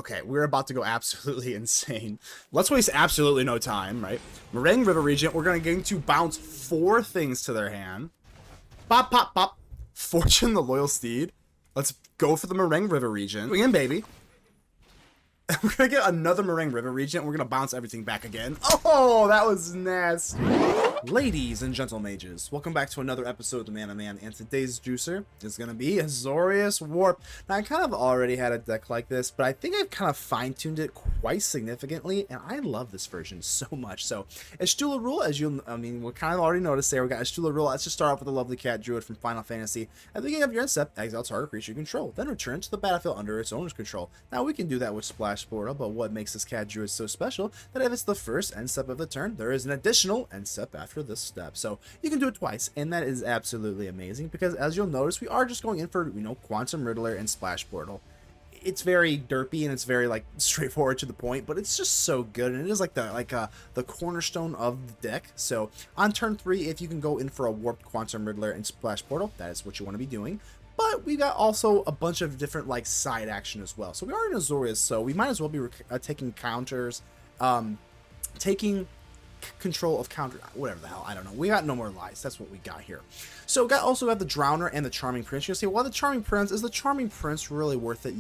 Okay, we're about to go absolutely insane. Let's waste absolutely no time, right? Marang River Regent, we're going to bounce 4 things to their hand. Pop, pop, pop. Fortune the Loyal Steed. Let's go for the Marang River Regent. Win, baby. We're going to get another Marang River Regent. We're going to bounce everything back again. Oh, that was nasty. Ladies and gentle mages, welcome back to another episode of the Man of Man, and today's juicer is going to be Azorius Warp. Now, I kind of already had a deck like this, but I think I've kind of fine-tuned it quite significantly, and I love this version so much. So, Y'shtola Rhul, as we'll kind of already noticed there, we got Y'shtola Rhul. Let's just start off with a lovely cat druid from Final Fantasy. At the beginning of your end step, exile target creature you control, then return to the battlefield under its owner's control. Now, we can do that with Splash Portal, but what makes this cat druid so special, that if it's the first end step of the turn, there is an additional end step after this step. So you can do it twice, and that is absolutely amazing because, as you'll notice, we are just going in for, Quantum Riddler and Splash Portal. It's very derpy and it's very straightforward to the point, but it's just so good, and it is the cornerstone of the deck. So on turn 3, if you can go in for a warped Quantum Riddler and Splash Portal, that is what you want to be doing. But we got also a bunch of different side action as well. So we are in Azorius, so we might as well be taking counters, taking control of counter, whatever the hell, I don't know. We got no more lies. That's what we got here. So also got the Drowner and the Charming Prince. You'll say, well, the Charming Prince, is the Charming Prince really worth it?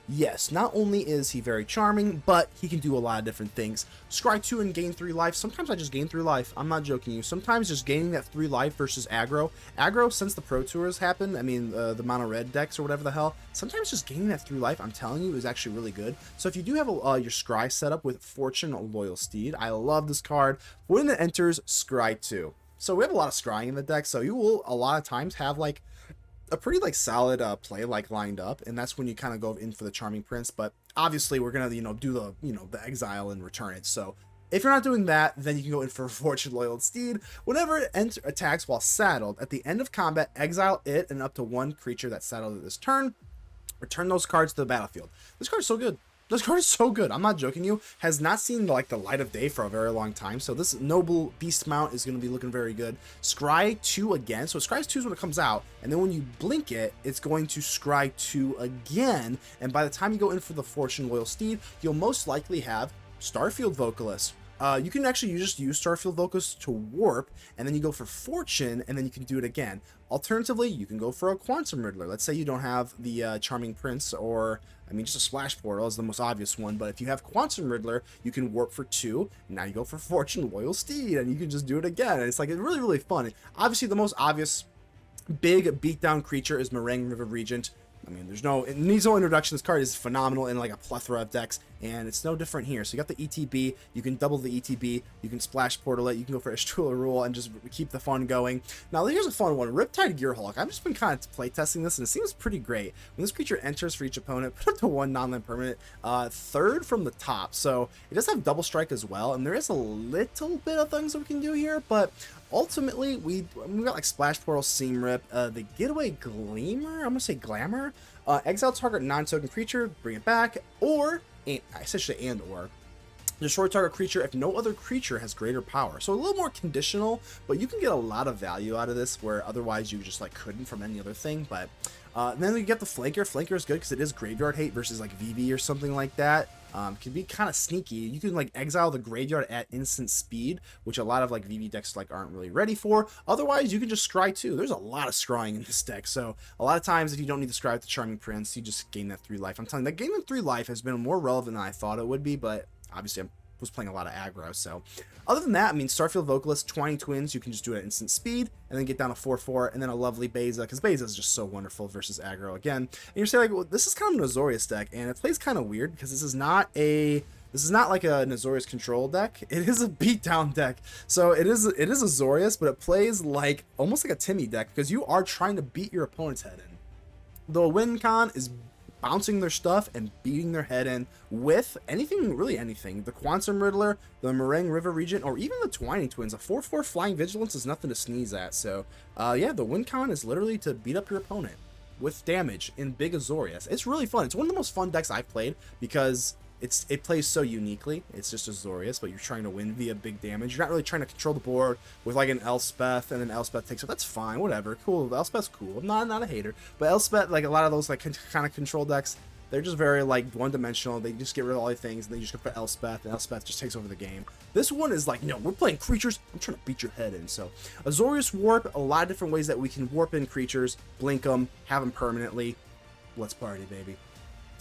Yes, not only is he very charming, but he can do a lot of different things. Scry 2 and gain 3 life. Sometimes I just gain 3 life. I'm not joking you. Sometimes just gaining that 3 life versus aggro. Aggro, since the Pro Tours happened, the mono red decks or whatever the hell, sometimes just gaining that 3 life, I'm telling you, is actually really good. So if you do have your Scry set up with Fortune Loyal Steed, I love this card. When it enters, Scry 2. So we have a lot of scrying in the deck, so you will a lot of times have a pretty solid play lined up, and that's when you kind of go in for the Charming Prince. But obviously we're gonna do the exile and return it. So if you're not doing that, then you can go in for Fortune Loyal Steed. Whenever it attacks while saddled, at the end of combat, exile it and up to 1 creature that's saddled at this turn. Return those cards to the battlefield. This card is so good. This card is so good. I'm not joking you. Has not seen the light of day for a very long time. So this noble beast mount is going to be looking very good. Scry 2 again. So Scry 2 is when it comes out, and then when you blink it, it's going to Scry 2 again. And by the time you go in for the Fortune Loyal Steed, you'll most likely have Starfield Vocalist. You can actually just use Starfield Vocalist to warp, and then you go for Fortune, and then you can do it again. Alternatively, you can go for a Quantum Riddler. Let's say you don't have the Charming Prince, or just a Splash Portal is the most obvious one, but if you have Quantum Riddler, you can warp for 2, and now you go for Fortune Loyal Steed, and you can just do it again. And it's really, really fun. Obviously, the most obvious big beatdown creature is Marang River Regent. It needs no introduction. This card is phenomenal in a plethora of decks, and it's no different here. So you got the ETB, you can double the ETB, you can Splash Portal it, you can go for Y'shtola Rhul and just keep the fun going. Now here's a fun one, Riptide Gearhulk. I've just been kind of playtesting this, and it seems pretty great. When this creature enters for each opponent, put up to 1 non-land permanent, 3rd from the top. So it does have double strike as well, and there is a little bit of things that we can do here, but ultimately, we got Splash Portal, Seam Rip, the Getaway Glamer, I'm going to say Glamour, exile target non-token creature, bring it back, or, essentially or, destroy target creature if no other creature has greater power. So a little more conditional, but you can get a lot of value out of this where otherwise you just couldn't from any other thing. But then you get the Flanker. Flanker is good because it is graveyard hate versus VV or something like that. Can be kind of sneaky. You can exile the graveyard at instant speed, which a lot of VV decks aren't really ready for. Otherwise, you can just scry too. There's a lot of scrying in this deck, so a lot of times if you don't need to scry with the Charming Prince, you just gain that 3 life. I'm telling you, that gaining 3 life has been more relevant than I thought it would be, but obviously I was playing a lot of aggro. So other than that, Starfield Vocalist, Twining Twins, you can just do it at instant speed and then get down to 4/4, and then a lovely Beza, because Beza is just so wonderful versus aggro again. And you're saying well, this is kind of an Azorius deck, and it plays kind of weird because this is not like a Azorius control deck. It is a beatdown deck. So it is Azorius, but it plays almost like a Timmy deck because you are trying to beat your opponent's head in. The win con is bouncing their stuff and beating their head in with really anything. The Quantum Riddler, the Marang River Regent, or even the Twining Twins. A 4/4 Flying Vigilance is nothing to sneeze at. So yeah, the win con is literally to beat up your opponent with damage in big Azorius. It's really fun. It's one of the most fun decks I've played because it plays so uniquely. It's just Azorius, but you're trying to win via big damage. You're not really trying to control the board with an Elspeth, and then Elspeth takes it. That's fine, whatever, cool. Elspeth's cool. I'm not a hater, but Elspeth, a lot of those kind of control decks, They're just very, like, one-dimensional. They just get rid of all the things, and they just go for Elspeth, and Elspeth just takes over the game. This one is like, no, we're playing creatures. I'm trying to beat your head in. So, Azorius Warp, a lot of different ways that we can warp in creatures, blink them, have them permanently. Let's party, baby.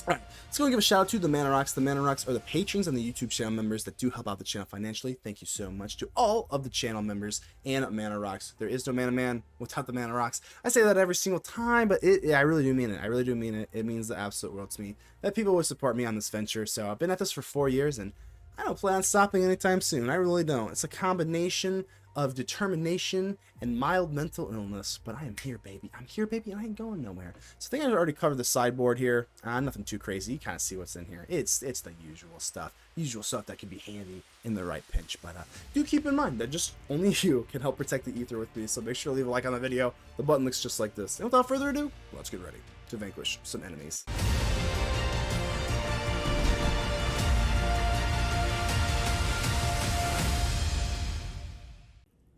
Alright, let's go and give a shout out to the Mana Rocks. The Mana Rocks are the patrons and the YouTube channel members that do help out the channel financially. Thank you so much to all of the channel members and Mana Rocks. There is no Mana Man without the Mana Rocks. I say that every single time, but I really do mean it. I really do mean it. It means the absolute world to me that people will support me on this venture. So I've been at this for 4 years, and I don't plan on stopping anytime soon. I really don't. It's a combination of determination and mild mental illness, but I am here, baby. I'm here, baby, and I ain't going nowhere. So I think I already covered the sideboard here. Nothing too crazy. You kind of see what's in here. It's the usual stuff that can be handy in the right pinch. But do keep in mind that just only you can help protect the ether with me. So make sure to leave a like on the video. The button looks just like this. And without further ado, let's get ready to vanquish some enemies.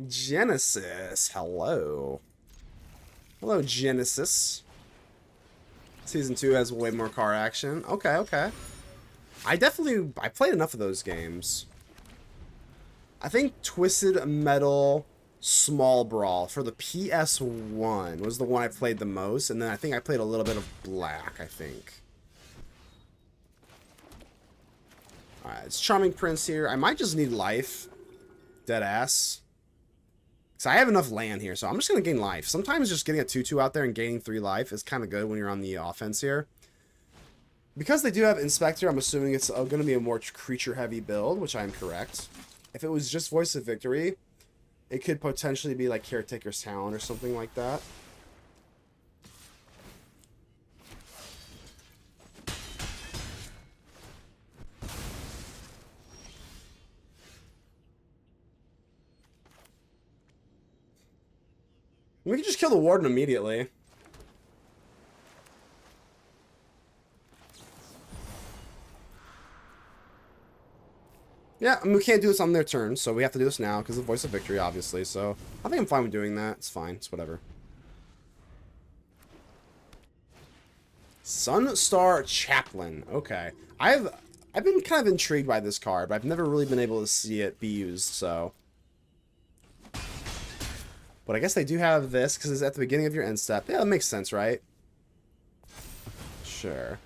Genesis, hello. Hello, Genesis. Season 2 has way more car action. Okay. I played enough of those games. I think Twisted Metal Small Brawl for the PS1 was the one I played the most, and then I think I played a little bit of Black, I think. Alright, it's Charming Prince here. I might just need life. Deadass. So I have enough land here, so I'm just going to gain life. Sometimes just getting a 2-2 out there and gaining 3 life is kind of good when you're on the offense here. Because they do have Inspector, I'm assuming it's going to be a more creature-heavy build, which I am correct. If it was just Voice of Victory, it could potentially be like Caretaker's Talent or something like that. We can just kill the Warden immediately. Yeah, I mean, we can't do this on their turn, so we have to do this now because of the Voice of Victory, obviously. So I think I'm fine with doing that. It's fine. It's whatever. Sunstar Chaplain. Okay. I've been kind of intrigued by this card, but I've never really been able to see it be used, so... But I guess they do have this because it's at the beginning of your end step. Yeah, that makes sense, right? Sure.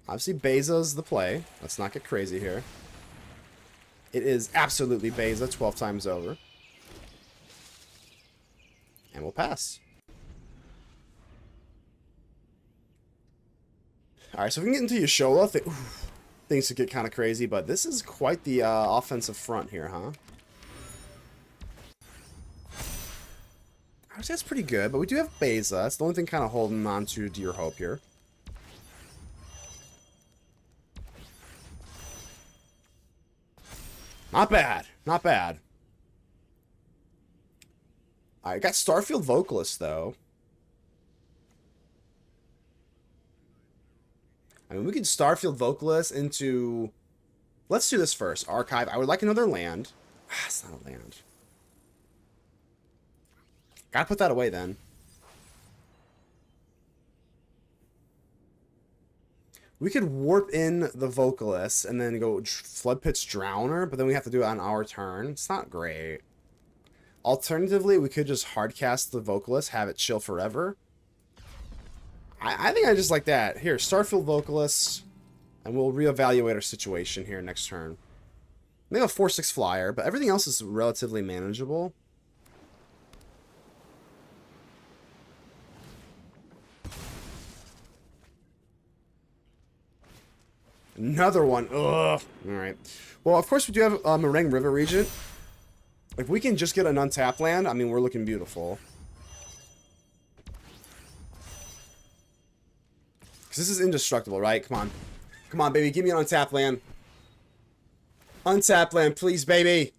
Obviously, Beza's the play. Let's not get crazy here. It is absolutely Beza 12 times over. And we'll pass. Alright, so if we can get into Y'shtola, things could get kind of crazy, but this is quite the offensive front here, huh? I would say that's pretty good, but we do have Beza. That's the only thing kind of holding on to Gearhulk here. Not bad. Not bad. I got Starfield Vocalist, though. I mean, we can Starfield Vocalist into... Let's do this first. Archive. I would like another land. It's not a land. Gotta put that away then. We could warp in the Vocalist and then go Floodpits Drowner, but then we have to do it on our turn. It's not great. Alternatively, we could just hardcast the Vocalist, have it chill forever. I think I just like that. Here, Starfield Vocalist, and we'll reevaluate our situation here next turn. They have a 4/6 flyer, but everything else is relatively manageable. Another one. Ugh. Alright. Well, of course, we do have Marang River Regent. If we can just get an untapped land, I mean, we're looking beautiful. Because this is indestructible, right? Come on. Come on, baby. Give me an untapped land. Untapped land, please, baby.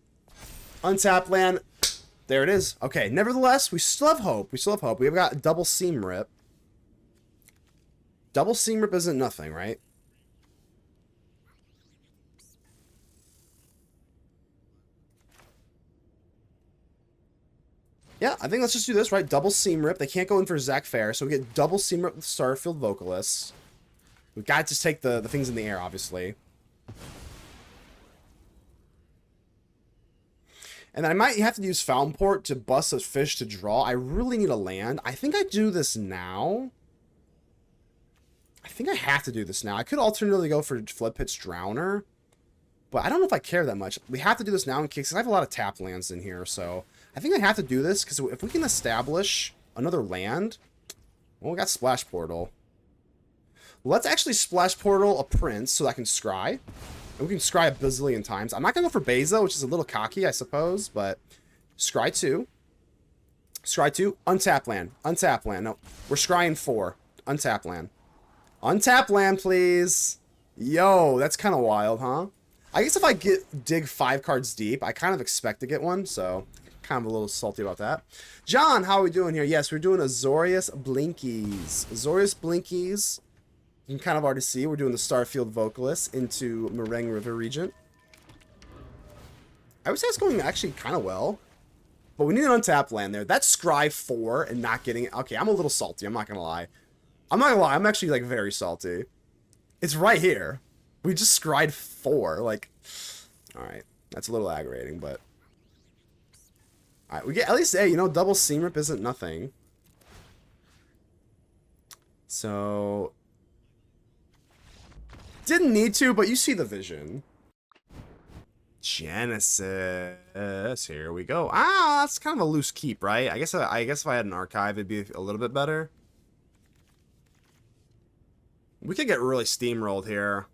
Untapped land. There it is. Okay, nevertheless, we still have hope. We still have hope. We've got double Seam Rip. Double Seam Rip isn't nothing, right? Yeah, I think let's just do this, right? Double Seam Rip. They can't go in for Zach Fair, so we get double Seam Rip with Starfield Vocalist. We've got to just take the things in the air, obviously. And then I might have to use Fountainport to bust a fish to draw. I really need a land. I think I do this now. I think I have to do this now. I could alternatively go for Floodpits Drowner, but I don't know if I care that much. We have to do this now in case I have a lot of tap lands in here, so I think I have to do this because if we can establish another land, well, we got Splash Portal. Let's actually Splash Portal a Prince so that I can scry. And we can scry a bazillion times. I'm not going to go for Beza, which is a little cocky, I suppose, but scry 2. Scry 2, untap land. Untap land. No, we're scrying 4. Untap land. Untap land, please. Yo, that's kind of wild, huh? I guess if I dig 5 cards deep, I kind of expect to get one, so kind of a little salty about that. John, how are we doing here? Yes, we're doing Azorius Blinkies. Azorius Blinkies. You can kind of already see we're doing the Starfield Vocalist into Marang River Regent. I would say it's going actually kind of well. But we need an untapped land there. That's Scry 4 and not getting it. Okay, I'm a little salty. I'm not going to lie. I'm not going to lie. I'm actually like very salty. It's right here. We just Scryed 4. Like, alright. That's a little aggravating, but... Alright, we get at least A. You know, double Seam Rip isn't nothing. So... Didn't need to, but you see the vision. Genesis. Here we go. Ah, that's kind of a loose keep, right? I guess if I had an archive, it'd be a little bit better. We could get really steamrolled here.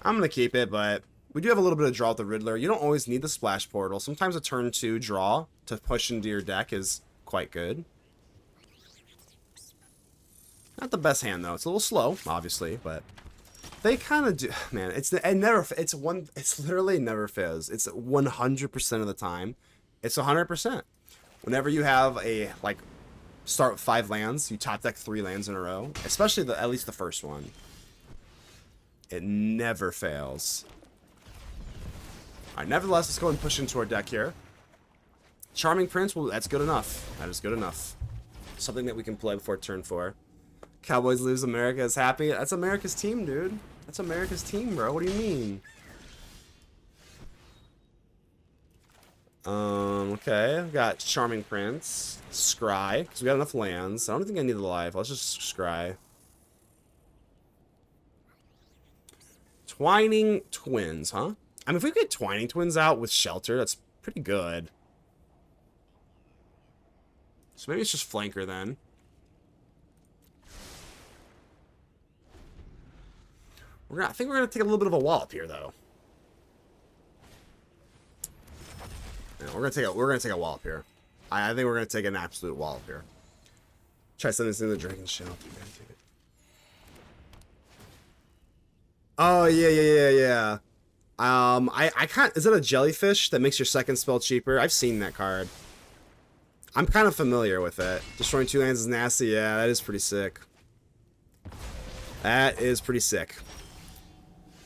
I'm gonna keep it, but we do have a little bit of draw with the Riddler. You don't always need the Splash Portal. Sometimes a turn 2 draw to push into your deck is quite good. Not the best hand though. It's a little slow, obviously, but they kind of do. Man, it's literally never fails. It's 100% of the time. It's 100%. Whenever you have a start with 5 lands, you top deck 3 lands in a row, especially at least the first one. It never fails. All right, nevertheless, let's go and push into our deck here. Charming Prince, well, that's good enough. That is good enough. Something that we can play before turn 4. Cowboys lose, America is happy. That's America's team, dude. That's America's team, bro. What do you mean? Okay. I've got Charming Prince. Scry. Because we got enough lands. I don't think I need the life. Let's just scry. Twining Twins, huh? I mean, if we get Twining Twins out with Shelter, that's pretty good. So maybe it's just Flanker then. I think we're gonna take a little bit of a wallop here, though. Yeah, we're gonna take a wallop here. I think we're gonna take an absolute wallop here. Try sending this in the Dragon Shell. Oh yeah. I can't. Is it a jellyfish that makes your second spell cheaper? I've seen that card. I'm kind of familiar with it. Destroying 2 lands is nasty. Yeah, that is pretty sick. That is pretty sick.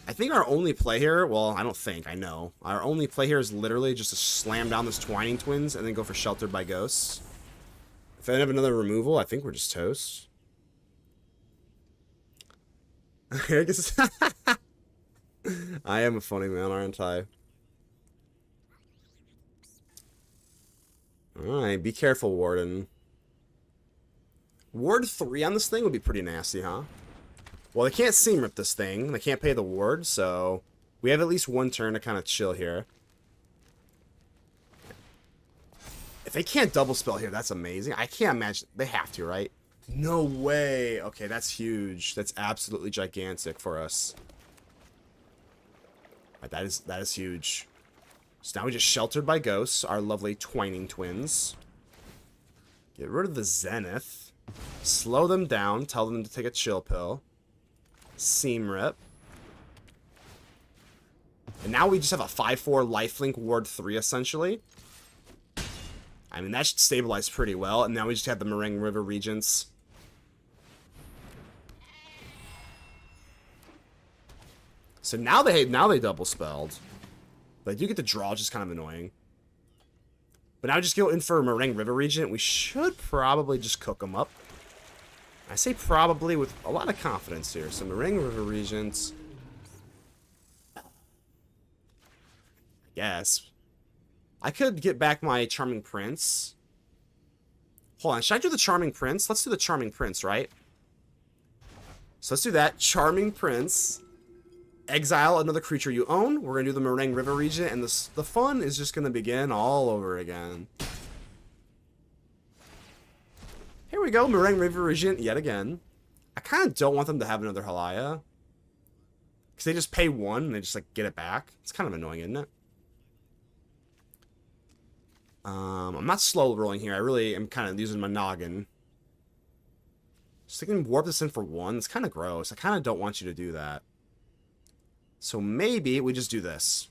I think our only play here, well, I don't think, I know. Our only play here is literally just to slam down this Twining Twins and then go for Sheltered by Ghosts. If I have another removal, I think we're just toast. I guess I am a funny man, aren't I? Alright, be careful, Warden. Ward 3 on this thing would be pretty nasty, huh? Well, they can't Seam Rip this thing. They can't pay the ward, so we have at least one turn to kind of chill here. If they can't double spell here, that's amazing. I can't imagine. They have to, right? No way. Okay, that's huge. That's absolutely gigantic for us. Right, that is huge. So now we just Sheltered by Ghosts, our lovely Twining Twins. Get rid of the Zenith. Slow them down. Tell them to take a chill pill. Seam Rip. And now we just have a 5/4 lifelink ward 3 essentially. I mean, that should stabilize pretty well. And now we just have the Marang River Regents. So now they double spelled. But you get the draw, which is kind of annoying. But now just go in for a Marang River Regent. We should probably just cook them up. I say probably with a lot of confidence here. So Marang River Regents. Yes. I could get back my Charming Prince. Hold on, should I do the Charming Prince? Let's do the Charming Prince, right? So let's do that. Charming Prince. Exile another creature you own. We're going to do the Marang River Regent, and the fun is just going to begin all over again. Here we go, Marang River Regent yet again. I kind of don't want them to have another Halaya. Because they just pay 1 and they just, like, get it back. It's kind of annoying, isn't it? I'm not slow rolling here. I really am kind of using my noggin. Just thinking warp this in for 1. It's kind of gross. I kind of don't want you to do that. So maybe we just do this.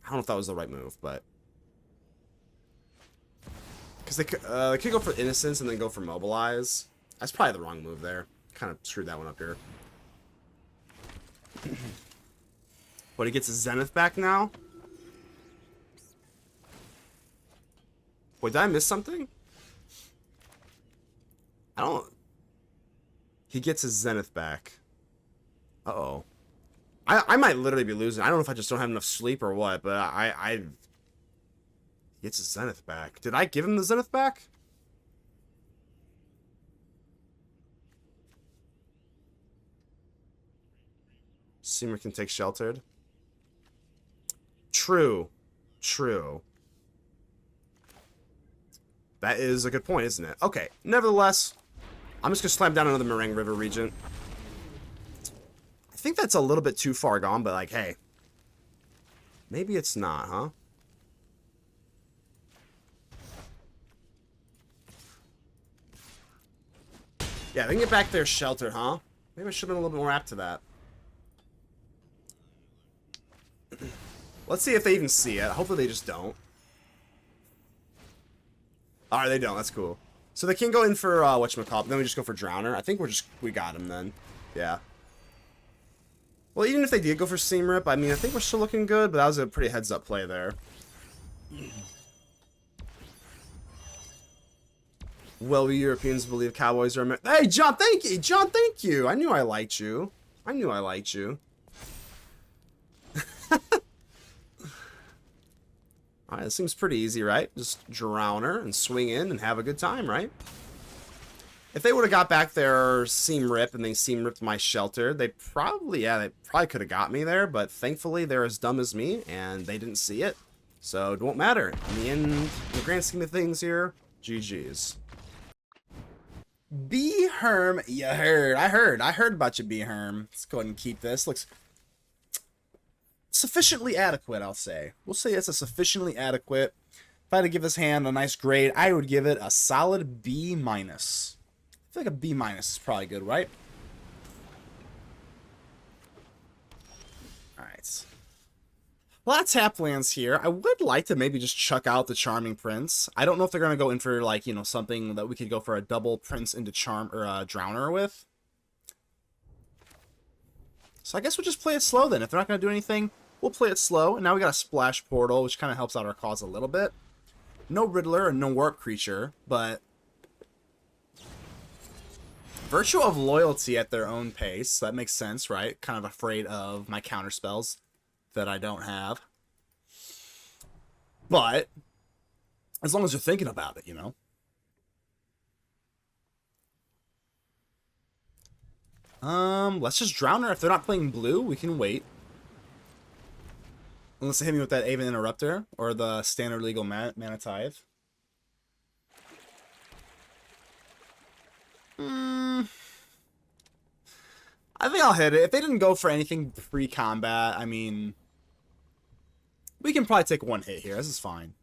I don't know if that was the right move, but... Because they could go for Innocence and then go for Mobilize. That's probably the wrong move there. Kind of screwed that one up here. But he gets his Zenith back now? Wait, did I miss something? I don't... He gets his Zenith back. Uh-oh. I might literally be losing. I don't know if I just don't have enough sleep or what, but I he gets his Zenith back. Did I give him the Zenith back? Seamer can take Sheltered. True. True. That is a good point, isn't it? Okay, nevertheless, I'm just going to slam down another Marang River Regent. I think that's a little bit too far gone, but like, hey. Maybe it's not, huh? Yeah, they can get back their Shelter, huh? Maybe I should have been a little bit more apt to that. Let's see if they even see it. Hopefully they just don't. Alright, they don't. That's cool. So they can go in for, whatchamacallit, then we just go for Drowner. I think we got him then. Yeah. Well, even if they did go for Seam Rip, I mean, I think we're still looking good, but that was a pretty heads-up play there. Well, we Europeans believe cowboys are... Hey, John, thank you! John, thank you! I knew I liked you. I knew I liked you. Alright, this seems pretty easy, right? Just Drowner and swing in and have a good time, right? If they would have got back their Seam Rip and they Seam Ripped my Shelter, they probably could have got me there, but thankfully they're as dumb as me and they didn't see it. So it won't matter. In the end, in the grand scheme of things here, GG's. B-Herm, you heard. I heard about you, B-Herm. Let's go ahead and keep this. Looks sufficiently adequate, I'll say. We'll say it's a sufficiently adequate. If I had to give this hand a nice grade, I would give it a solid B-. I feel like a B- is probably good, right? Alright. Lots of tap lands here. I would like to maybe just chuck out the Charming Prince. I don't know if they're going to go in for, like, you know, something that we could go for a double Prince into Charm or Drowner with. So I guess we'll just play it slow then. If they're not going to do anything, we'll play it slow. And now we got a Splash Portal, which kind of helps out our cause a little bit. No Riddler and no Warp Creature, but Virtue of Loyalty at their own pace. So that makes sense, right? Kind of afraid of my counter spells that I don't have. But as long as you're thinking about it, you know. Let's just Drowner. If they're not playing blue, we can wait. Unless they hit me with that Aven Interrupter or the standard legal Mana Tithe. I think I'll hit it. If they didn't go for anything pre-combat, I mean, we can probably take one hit here. This is fine.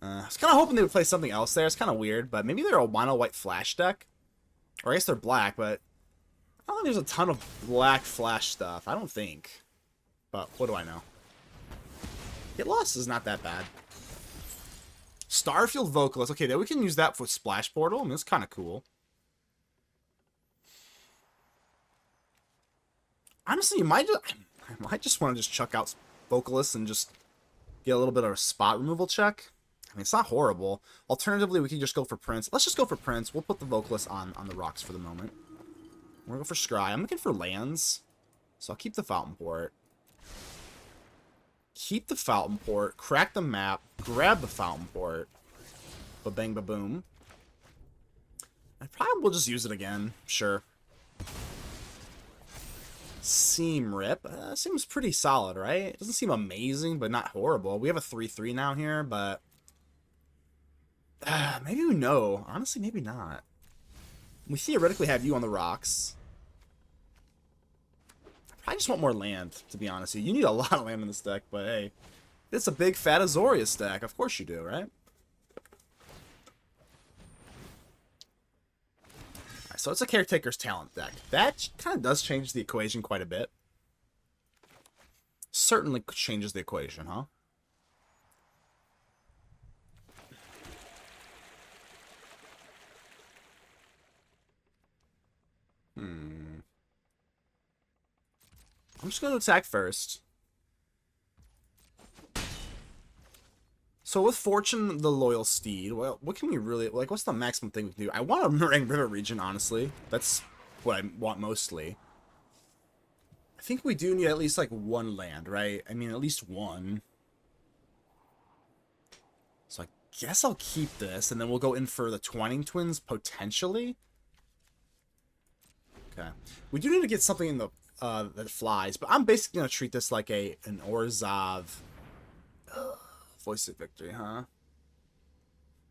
I was kind of hoping they would play something else there. It's kind of weird, but maybe they're a mono-white flash deck. Or I guess they're black, but I don't think there's a ton of black flash stuff. I don't think. But what do I know? Get Lost is not that bad. Starfield Vocalist. Okay, then we can use that for Splash Portal. I mean, it's kind of cool. Honestly, I might just want to just chuck out Vocalist and just get a little bit of a spot removal check. I mean, it's not horrible. Alternatively, we can just go for Prince. Let's just go for Prince. We'll put the Vocalist on the rocks for the moment. We're going to go for Scry. I'm looking for lands, so I'll keep the Fountainport. Keep the Fountainport, crack the map, grab the Fountainport. Ba-bang, ba-boom. I probably will just use it again. Sure. Seam Rip. Seems pretty solid, right? It doesn't seem amazing, but not horrible. We have a 3/3 now here, but... maybe we know. Honestly, maybe not. We theoretically have you on the rocks. I just want more land, to be honest with you. You need a lot of land in this deck, but hey. It's a big fat Azorius deck. Of course you do, right? Alright, so it's a Caretaker's Talent deck. That kind of does change the equation quite a bit. Certainly changes the equation, huh? I'm just going to attack first. So with Fortune the Loyal Steed, well, what can we really... Like, what's the maximum thing we can do? I want a Marang River region, honestly. That's what I want mostly. I think we do need at least, like, one land, right? I mean, at least one. So I guess I'll keep this, and then we'll go in for the Twining Twins, potentially. Okay. We do need to get something in the... that flies, but I'm basically gonna treat this like an Orzhov Voice of Victory, huh?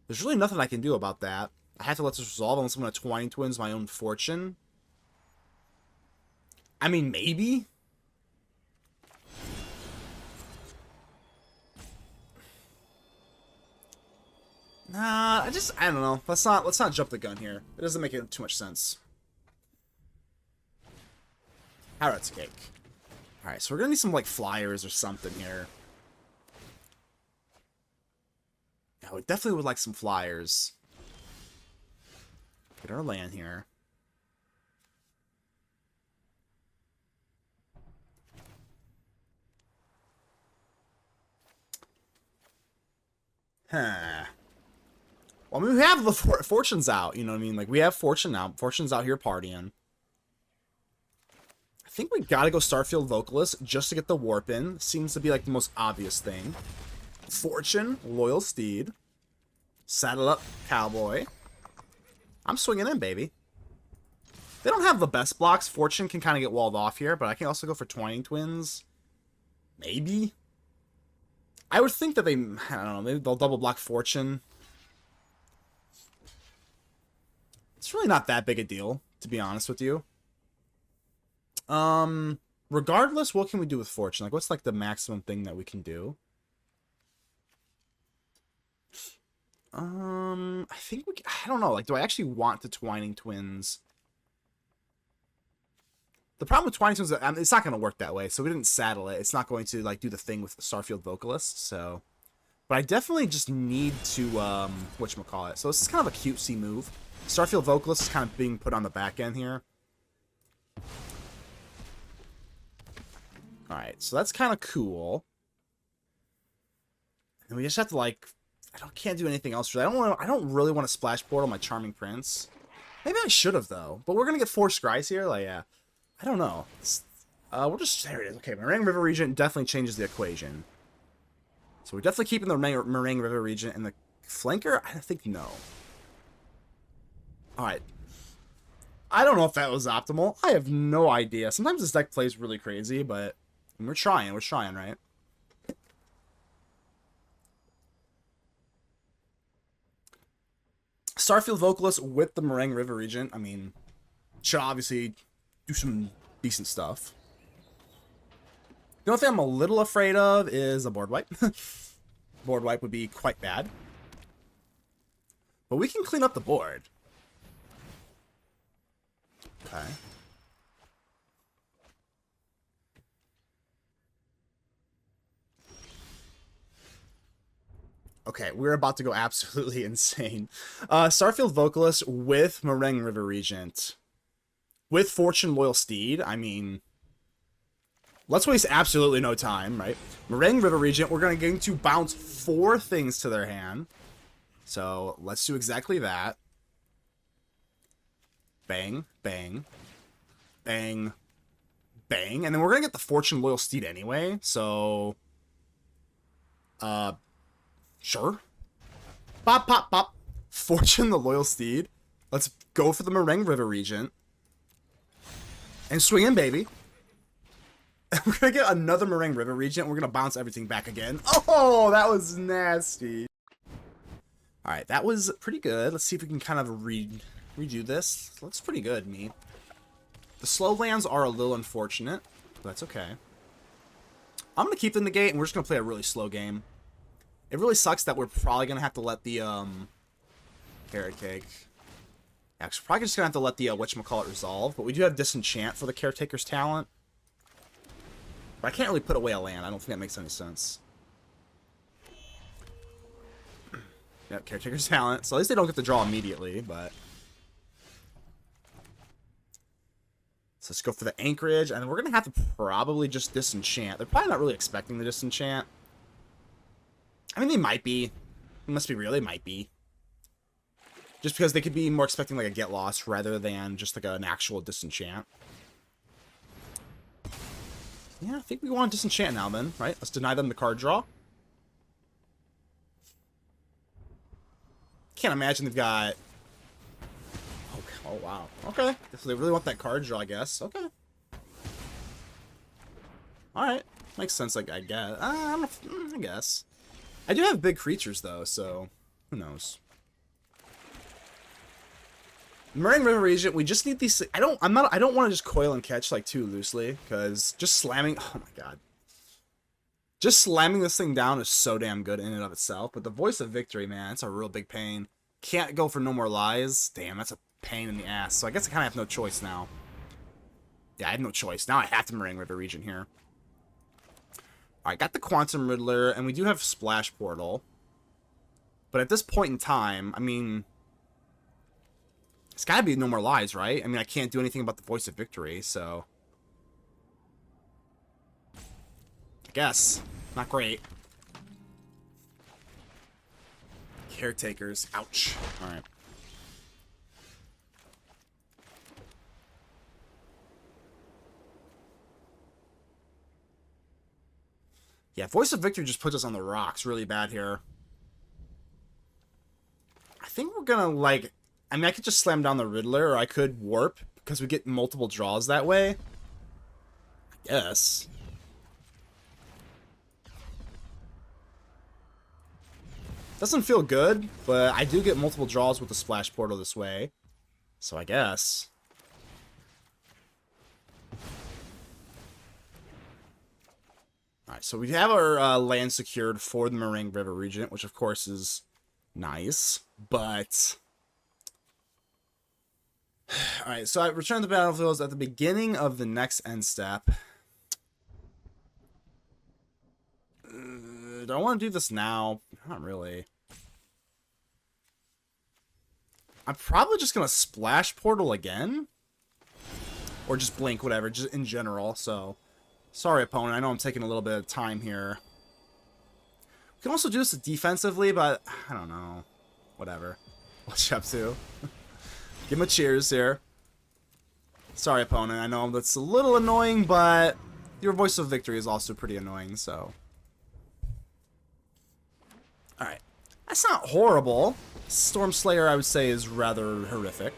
There's really nothing I can do about that. I have to let this resolve unless I'm gonna Twining Twins my own Fortune. I mean, maybe. Nah, I don't know. Let's not jump the gun here. It doesn't make it too much sense. Carrot's cake. Alright, so we're gonna need some, like, flyers or something here. Yeah, we definitely would like some flyers. Get our land here. Huh. Well, I mean, we have the Fortune's out, you know what I mean? Like, we have Fortune out. Fortune's out here partying. I think we gotta go Starfield Vocalist just to get the warp in. Seems to be like the most obvious thing. Fortune, Loyal Steed. Saddle up, Cowboy. I'm swinging in, baby. They don't have the best blocks. Fortune can kind of get walled off here, but I can also go for Twining Twins. Maybe. I would think that I don't know, maybe they'll double block Fortune. It's really not that big a deal, to be honest with you. Regardless, what can we do with Fortune? Like, what's like the maximum thing that we can do? I think I don't know, like, do I actually want the Twining Twins? The problem with Twining Twins is it's not going to work that way, so we didn't saddle it. It's not going to, like, do the thing with the Starfield Vocalist, so... But I definitely just need to, whatchamacallit. So this is kind of a cutesy move. Starfield Vocalist is kind of being put on the back end here. Alright, so that's kind of cool. And we just have to, like... can't do anything else for that. I don't really want to splash portal my Charming Prince. Maybe I should have, though. But we're going to get 4 Scries here? Like, yeah. I don't know. We'll just... There it is. Okay, Marang River Regent definitely changes the equation. So we're definitely keeping the Marang River Regent. And the Flanker? I think no. Alright. I don't know if that was optimal. I have no idea. Sometimes this deck plays really crazy, but... We're trying, right? Starfield Vocalist with the Marang River Regent, I mean, should obviously do some decent stuff. The only thing I'm a little afraid of is a board wipe. Board wipe would be quite bad. But we can clean up the board. Okay. Okay, we're about to go absolutely insane. Starfield Vocalist with Marang River Regent. With Fortune Loyal Steed, I mean... Let's waste absolutely no time, right? Marang River Regent, we're going to bounce 4 things to their hand. So let's do exactly that. Bang, bang, bang, bang. And then we're going to get the Fortune Loyal Steed anyway. So, sure. Pop, pop, pop. Fortune the Loyal Steed. Let's go for the Marang River Regent. And swing in, baby. We're going to get another Marang River Regent. We're going to bounce everything back again. Oh, that was nasty. All right, that was pretty good. Let's see if we can kind of redo this. That's pretty good, me. The slow lands are a little unfortunate, but that's okay. I'm going to keep the Negate, and we're just going to play a really slow game. It really sucks that we're probably going to have to let the, Carrot Cake. Actually, probably just going to have to let the, whatchamacallit resolve, but we do have Disenchant for the Caretaker's talent. But I can't really put away a land. I don't think that makes any sense. Yep, Caretaker's talent. So at least they don't get the draw immediately, but... So let's go for the Anchorage, and we're going to have to probably just Disenchant. They're probably not really expecting the Disenchant. I mean, they might be. Must be real, they might be. Just because they could be more expecting like a Get Lost rather than just like an actual Disenchant. Yeah, I think we want to Disenchant now then, right? Let's deny them the card draw. Can't imagine they've got... Oh, wow. Okay. If they really want that card draw, I guess. Okay. Alright. Makes sense, like, I guess. I guess. I do have big creatures, though, so... Who knows? Marang River Regent, we just need these... I don't want to just coil and catch, like, too loosely, because just slamming... Oh, my God. Just slamming this thing down is so damn good in and of itself, but the Voice of Victory, man, it's a real big pain. Can't go for No More Lies. Damn, that's a pain in the ass. So I guess I kind of have no choice now. Yeah, I have no choice. Now I have to Marang River Regent here. Alright, got the Quantum Riddler, and we do have Splash Portal. But at this point in time, I mean... It's gotta be No More Lies, right? I mean, I can't do anything about the Voice of Victory, so... I guess. Not great. Caretakers. Ouch. Alright. Yeah, Voice of Victory just puts us on the rocks really bad here. I think we're gonna, like... I mean, I could just slam down the Riddler, or I could warp, because we get multiple draws that way. I guess. Doesn't feel good, but I do get multiple draws with the Splash Portal this way. So I guess. Alright, so we have our land secured for the Marang River Regent, which of course is nice, but... Alright, so I return to the battlefields at the beginning of the next end step. Do I want to do this now? Not really. I'm probably just going to Splash Portal again. Or just Blink, whatever, just in general, so... Sorry, opponent, I know I'm taking a little bit of time here. We can also do this defensively, but... I don't know. Whatever. What's you up to? Give him a cheers here. Sorry, opponent. I know that's a little annoying, but your Voice of Victory is also pretty annoying, so... Alright. That's not horrible. Storm Slayer, I would say, is rather horrific.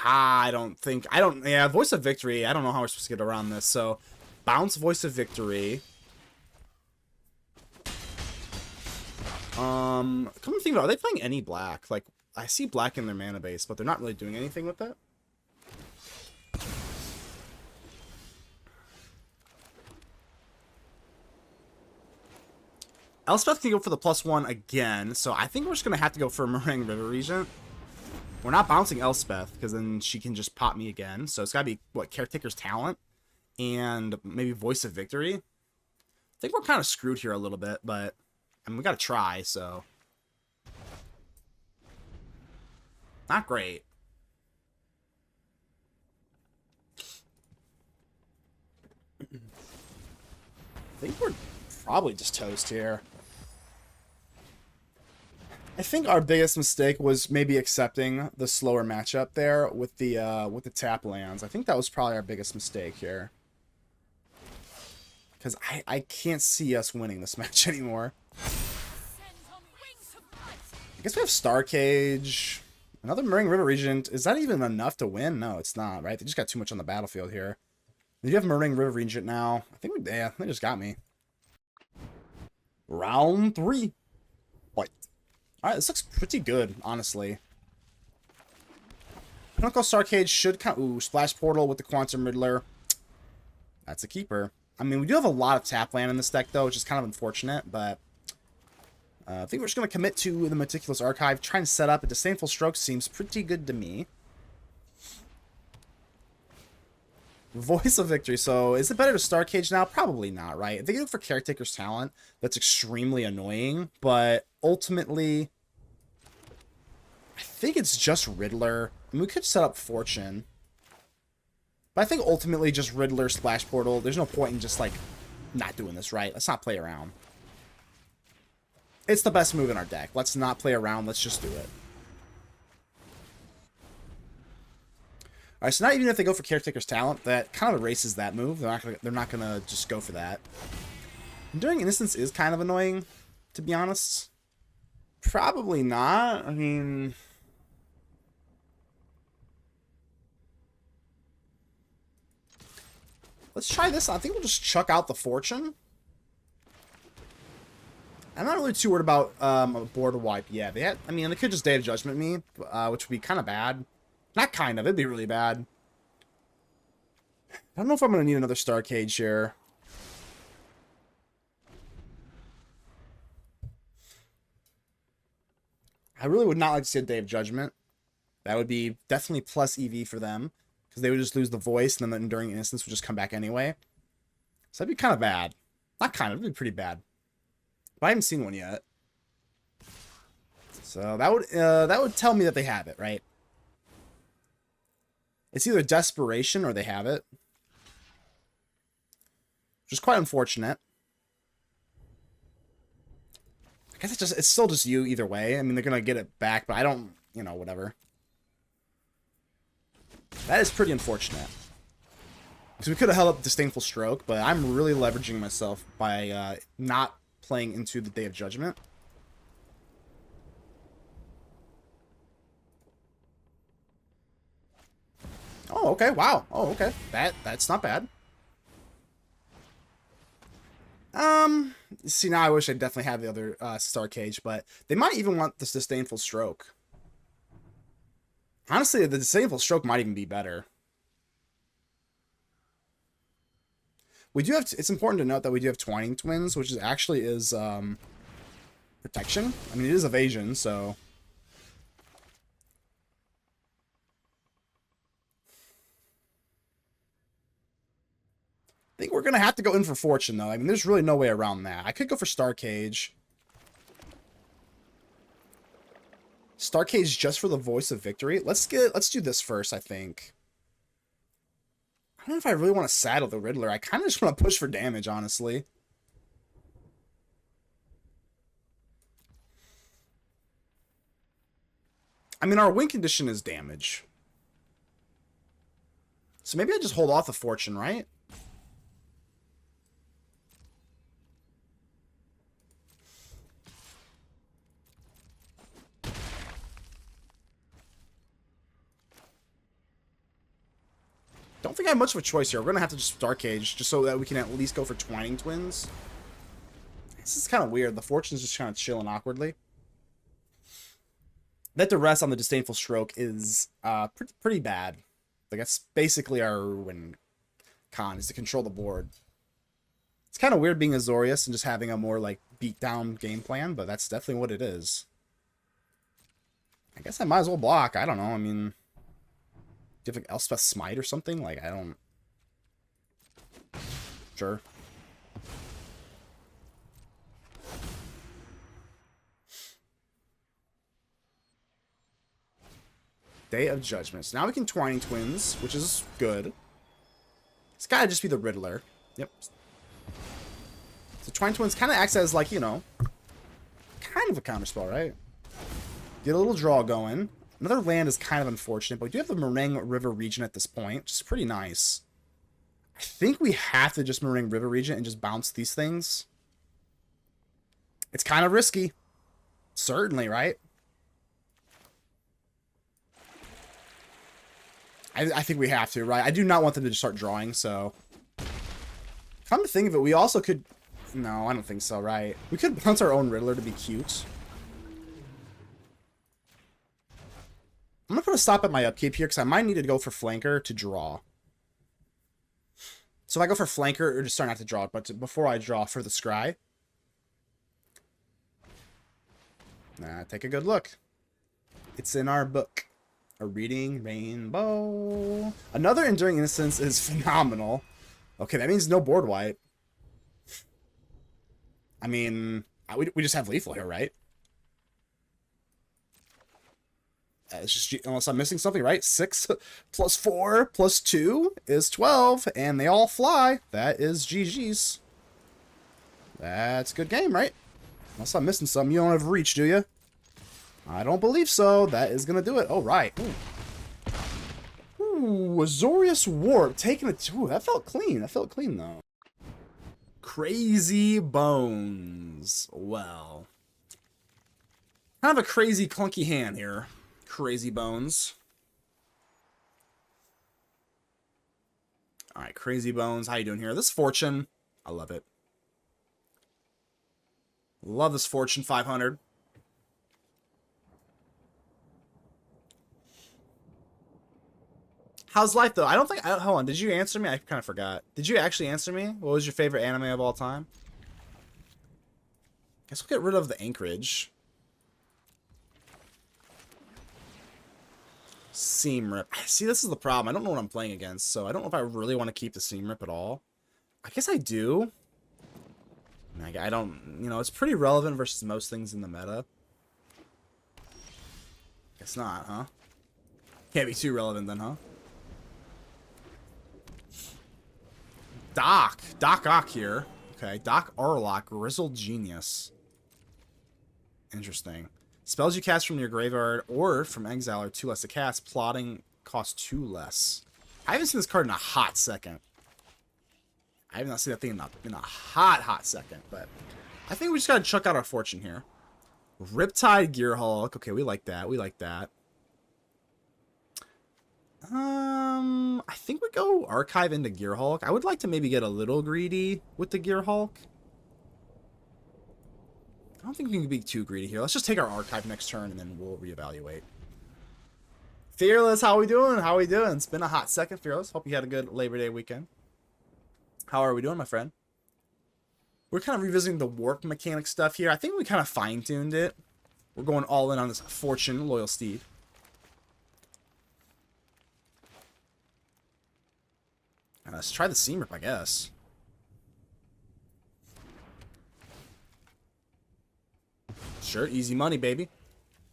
Yeah, Voice of Victory, I don't know how we're supposed to get around this, so... Bounce Voice of Victory. Come to think about it, are they playing any black? Like, I see black in their mana base, but they're not really doing anything with it. Elspeth can go for the +1 again, so I think we're just going to have to go for Marang River Regent. We're not bouncing Elspeth, because then she can just pop me again. So it's got to be, what, Caretaker's Talent? And maybe Voice of Victory? I think we're kind of screwed here a little bit, but... I mean, we got to try, so... Not great. think we're probably just toast here. I think our biggest mistake was maybe accepting the slower matchup there with the tap lands. I think that was probably our biggest mistake here. Because I can't see us winning this match anymore. I guess we have Starcage. Another Marang River Regent. Is that even enough to win? No, it's not, right? They just got too much on the battlefield here. You have Marang River Regent now. I think yeah, they just got me. Round 3. Fight. Alright, this looks pretty good, honestly. Pinnacle Starcage should count. Ooh, Splash Portal with the Quantum Riddler. That's a keeper. I mean, we do have a lot of tap land in this deck, though, which is kind of unfortunate, but I think we're just going to commit to the Meticulous Archive. Trying to set up a Disdainful Stroke seems pretty good to me. Voice of Victory. So, is it better to Starcage now? Probably not, right? If they go for Caretaker's Talent, that's extremely annoying, but ultimately, I think it's just Riddler. I mean, we could set up Fortune. But I think ultimately just Riddler, Splash Portal. There's no point in just, like, not doing this, right? Let's not play around. It's the best move in our deck. Let's not play around. Let's just do it. Alright, so now even if they go for Caretaker's Talent, that kind of erases that move. They're not gonna just go for that. Enduring Innocence is kind of annoying, to be honest. Probably not. I mean, let's try this. I think we'll just chuck out the Fortune. I'm not really too worried about a board wipe yet. I mean, they could just Day of Judgment me, which would be kind of bad. Not kind of, it'd be really bad. I don't know if I'm going to need another Starcage here. I really would not like to see a Day of Judgment. That would be definitely plus EV for them, because they would just lose the voice, and then the Enduring Innocence would just come back anyway. So that'd be kind of bad. Not kind of, it'd be pretty bad. But I haven't seen one yet. So that would tell me that they have it, right? It's either Desperation or they have it. Which is quite unfortunate. I guess it's still just you either way. I mean, they're going to get it back, but I don't, you know, whatever. That is pretty unfortunate. Because we could have held up Disdainful Stroke, but I'm really leveraging myself by not playing into the Day of Judgment. Oh, okay. Wow. Oh, okay. That's not bad. See, now I wish I definitely had the other Starcage, but they might even want this Disdainful Stroke. Honestly, the Disdainful Stroke might even be better. We do have. It's important to note that we do have Twining Twins, which actually is protection. I mean, it is evasion, so. I think we're going to have to go in for Fortune, though. I mean, there's really no way around that. I could go for Starcage. Starcage just for the Voice of Victory. Let's do this first, I think. I don't know if I really want to saddle the Riddler. I kind of just want to push for damage, honestly. I mean, our win condition is damage. So maybe I just hold off the Fortune, right? Don't think I have much of a choice here. We're going to have to just Starcage just so that we can at least go for Twining Twins. This is kind of weird. The Fortune's just kind of chilling awkwardly. That duress on the Disdainful Stroke is pretty bad. Like, that's basically our win con, is to control the board. It's kind of weird being Azorius and just having a more, like, beat-down game plan, but that's definitely what it is. I guess I might as well block. I don't know. I mean, do you have like Elspeth Smite or something? Like, I don't. Sure. Day of Judgment. So now we can Twining Twins, which is good. It's gotta just be the Riddler. Yep. So Twine Twins kind of acts as, like, you know, kind of a counterspell, right? Get a little draw going. Another land is kind of unfortunate, but we do have the Marang River Regent at this point, which is pretty nice. I think we have to just Marang River Regent and just bounce these things. It's kind of risky. Certainly, right? I think we have to, right? I do not want them to just start drawing, so... Come to think of it, we also could... No, I don't think so, right? We could bounce our own Riddler to be cute. I'm going to put a stop at my upkeep here, because I might need to go for Flanker to draw. So if I go for Flanker, or just start not to draw it, but before I draw for the Scry... take a good look. It's in our book. A Reading Rainbow. Another Enduring Innocence is phenomenal. Okay, that means no board wipe. I mean, we just have Lethal here, right? It's just, unless I'm missing something, right? 6 plus 4 plus 2 is 12, and they all fly. That is GG's. That's a good game, right? Unless I'm missing something. You don't have reach, do you? I don't believe so. That is going to do it. Oh, right. Ooh, Azorius Warp. Taking it. Ooh, that felt clean. That felt clean, though. Crazy Bones. Well. Kind of a crazy, clunky hand here. Crazy Bones. Alright, Crazy Bones. How you doing here? This Fortune. I love it. Love this Fortune 500. How's life, though? I don't think... hold on. Did you answer me? I kind of forgot. Did you actually answer me? What was your favorite anime of all time? Guess we'll get rid of the Anchorage. Seam Rip. See, this is the problem. I don't know what I'm playing against, so I don't know if I really want to keep the Seam Rip at all. I guess I do. I don't... You know, it's pretty relevant versus most things in the meta. Guess not, huh? Can't be too relevant then, huh? Doc Ock here. Okay, Doc Arlock, Grizzled Genius. Interesting. Spells you cast from your graveyard or from exile are 2 less to cast. Plotting costs 2 less. I haven't seen this card in a hot second. I have not seen that thing in a hot second, but I think we just gotta chuck out our Fortune here. Riptide Gearhulk. Okay, we like that. We like that. I think we go Archive into Gearhulk. I would like to maybe get a little greedy with the Gearhulk. I don't think we can be too greedy here. Let's just take our Archive next turn, and then we'll reevaluate. Fearless, how we doing? How we doing? It's been a hot second, Fearless. Hope you had a good Labor Day weekend. How are we doing, my friend? We're kind of revisiting the warp mechanic stuff here. I think we kind of fine-tuned it. We're going all in on this Fortune Loyal Steed. And let's try the Seam Rip, I guess. Sure, easy money, baby.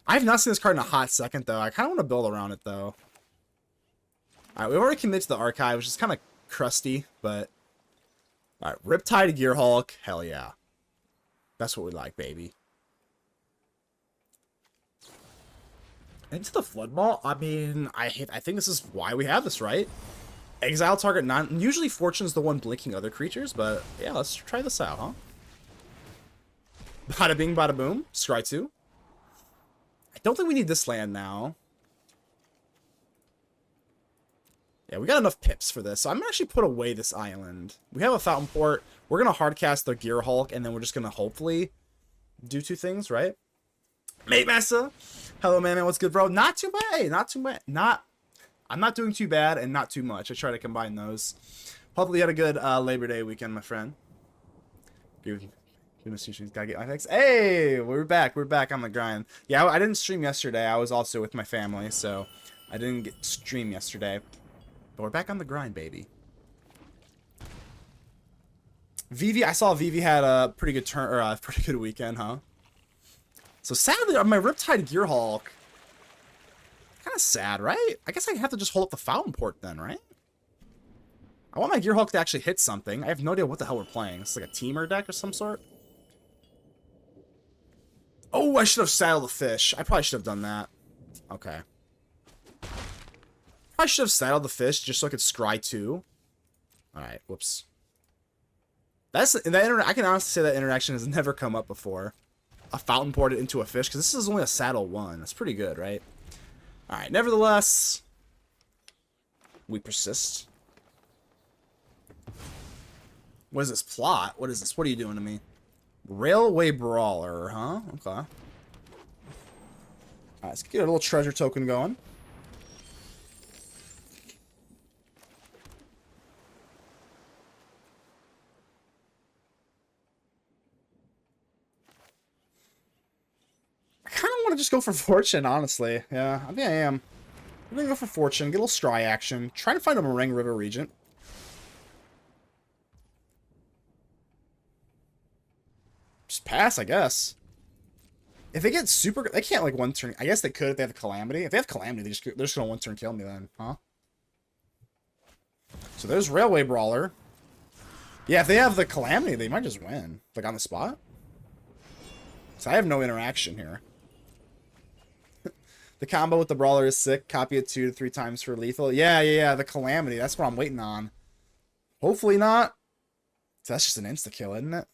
I have not seen this card in a hot second, though. I kind of want to build around it, though. Alright, we've already committed to the Archive, which is kind of crusty, but... Alright, Riptide Gearhulk. Hell yeah. That's what we like, baby. Into the Flood Ball? I mean, I think this is why we have this, right? Exile target non... Usually Fortune's the one blinking other creatures, but yeah, let's try this out, huh? Bada bing, bada boom. Scry 2. I don't think we need this land now. Yeah, we got enough pips for this, so I'm gonna actually put away this island. We have a Fountainport. We're gonna hardcast the Gearhulk, and then we're just gonna hopefully do 2 things, right? Mate Massa! Hello, man, what's good, bro? Not too bad. Hey, not too bad. I'm not doing too bad and not too much. I try to combine those. Hopefully you had a good Labor Day weekend, my friend. Gotta get my fix. Hey, we're back. We're back on the grind. Yeah, I didn't stream yesterday. I was also with my family, so I didn't get to stream yesterday. But we're back on the grind, baby. Vivi, I saw Vivi had a pretty good turn or a pretty good weekend, huh? So sadly, my Riptide Gearhulk. Kind of sad, right? I guess I have to just hold up the Fountainport then, right? I want my Gearhulk to actually hit something. I have no idea what the hell we're playing. It's like a teamer deck or some sort. Oh, I should have saddled the fish. I probably should have done that. Okay. I should have saddled the fish just so I could scry 2. Alright, whoops. That's that. I can honestly say that interaction has never come up before. A Fountainport it into a fish, because this is only a saddle 1. That's pretty good, right? Alright, nevertheless, we persist. What is this plot? What is this? What are you doing to me? Railway Brawler, huh? Okay. Alright, let's get a little treasure token going. I kind of want to just go for Fortune, honestly. Yeah, I think I am. I'm going to go for Fortune, get a little Scry action. Try to find a Marang River Regent. Just pass, I guess. If they get super... They can't, like, one turn... I guess they could if they have Calamity. If they have Calamity, they're just going to one turn kill me then, huh? So there's Railway Brawler. Yeah, if they have the Calamity, they might just win. Like, on the spot. So I have no interaction here. The combo with the Brawler is sick. Copy it 2 to 3 times for lethal. Yeah. The Calamity. That's what I'm waiting on. Hopefully not. So that's just an insta-kill, isn't it?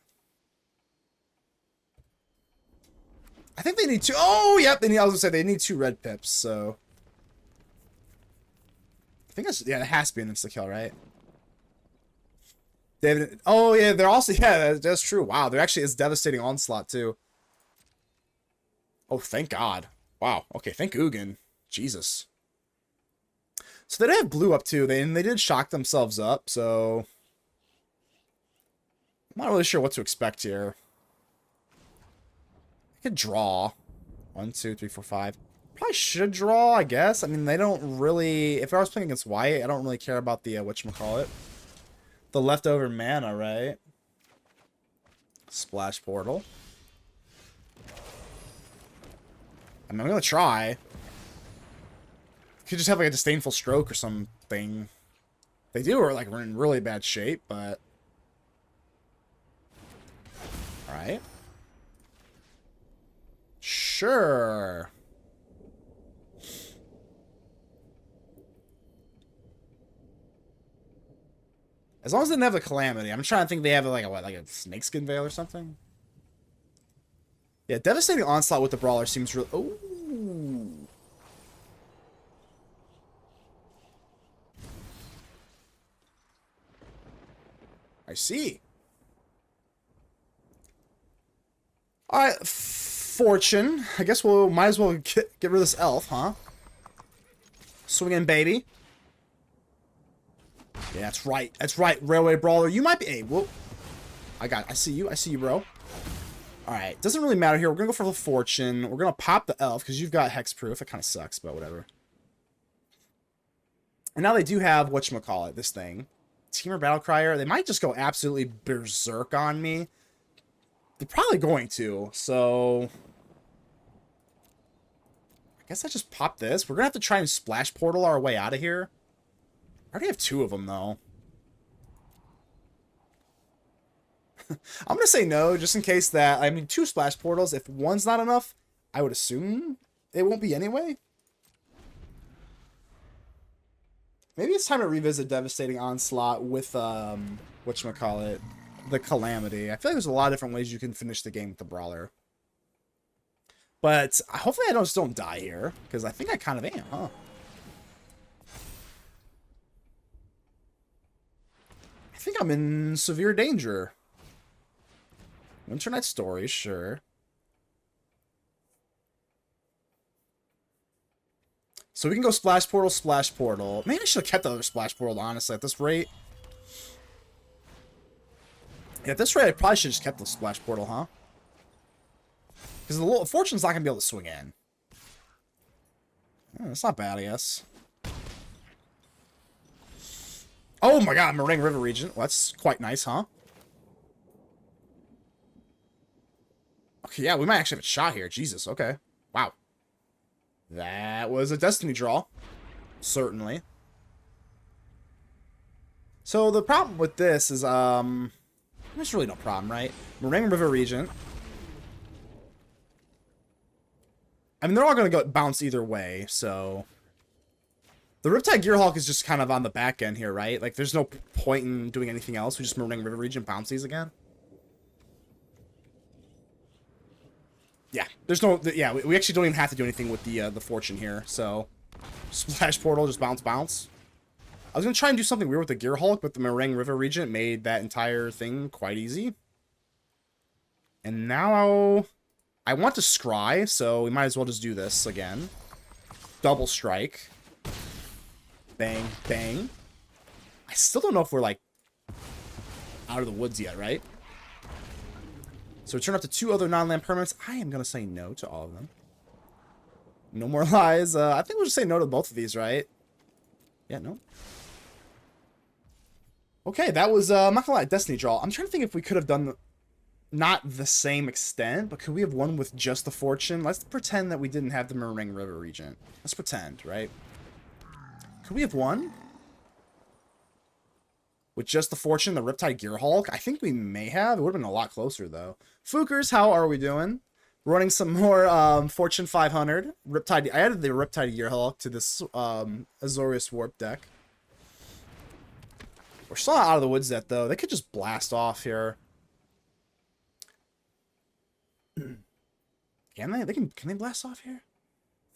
I think they need 2. Oh, yep. They need. I was gonna say they need 2 red pips. So I think that's, yeah. It has to be an insta-kill, right? David. Oh yeah. They're also, yeah. That's true. Wow. There actually is devastating onslaught too. Oh, thank God. Wow. Okay, thank Ugin. Jesus. So they did have blue up too. They did shock themselves up, so I'm not really sure what to expect here. I could draw. 1, 2, 3, 4, 5. Probably should draw, I guess. I mean, they don't really... If I was playing against white, I don't really care about the, whatchamacallit. The leftover mana, right? Splash Portal. I mean, I'm gonna try. Could just have like a Disdainful Stroke or something. They do, or like we're in really bad shape, but... Alright. Sure. As long as they didn't have the Calamity. I'm trying to think they have like a, what, like a Snakeskin Veil or something? Yeah, Devastating Onslaught with the Brawler seems real... Ooh. I see. Alright, Fortune. I guess we'll might as well get rid of this elf, huh? Swing in, baby. Yeah, that's right. That's right, Railway Brawler. You might be... Hey, whoop. I see you. I see you, bro. Alright, doesn't really matter here. We're going to go for the Fortune. We're going to pop the Elf, because you've got Hexproof. It kind of sucks, but whatever. And now they do have, whatchamacallit, this thing. Teamer Battlecrier. They might just go absolutely berserk on me. They're probably going to, so... I guess I just pop this. We're going to have to try and Splash Portal our way out of here. I already have 2 of them, though. I'm going to say no, just in case that... I mean, 2 Splash Portals. If one's not enough, I would assume it won't be anyway. Maybe it's time to revisit Devastating Onslaught with, whatchamacallit, the Calamity. I feel like there's a lot of different ways you can finish the game with the Brawler. But hopefully I just don't die here, because I think I kind of am, huh? I think I'm in severe danger. Winter Night Story, sure. So we can go Splash Portal, Splash Portal. Maybe I should have kept the other Splash Portal, honestly, at this rate. Yeah, at this rate, I probably should have just kept the Splash Portal, huh? Because the Fortune's not going to be able to swing in. Yeah, that's not bad, I guess. Oh my god, Marang River Regent. Well, that's quite nice, huh? Okay, yeah, we might actually have a shot here. Jesus, okay. Wow. That was a Destiny draw. Certainly. So the problem with this is, there's really no problem, right? Marang River Regent. I mean, they're all going to go bounce either way, so... The Riptide Gearhulk is just kind of on the back end here, right? Like, there's no point in doing anything else. We just Marang River Regent bounce these again. Yeah, there's no... Yeah, we actually don't even have to do anything with the Fortune here, so... Splash Portal, just bounce, bounce. I was going to try and do something weird with the Gearhulk, but the Marang River Regent made that entire thing quite easy. And now I want to scry, so we might as well just do this again. Double strike. Bang, bang. I still don't know if we're, like, out of the woods yet, right? So return up to 2 other non-land permanents. I am going to say no to all of them. No more lies. I think we'll just say no to both of these, right? Yeah, no. Okay, that was, I'm not gonna lie, Destiny Draw. I'm trying to think if we could have done, not the same extent, but could we have won with just the Fortune? Let's pretend that we didn't have the Marang River Regent. Let's pretend, right? Could we have won? With just the Fortune, the Riptide Gearhulk? I think we may have. It would have been a lot closer, though. Fookers, how are we doing? Running some more Fortune 500. Riptide. I added the Riptide Gearhulk to this Azorius Warp deck. We're still not out of the woods yet, though. They could just blast off here. Can they? Can they blast off here?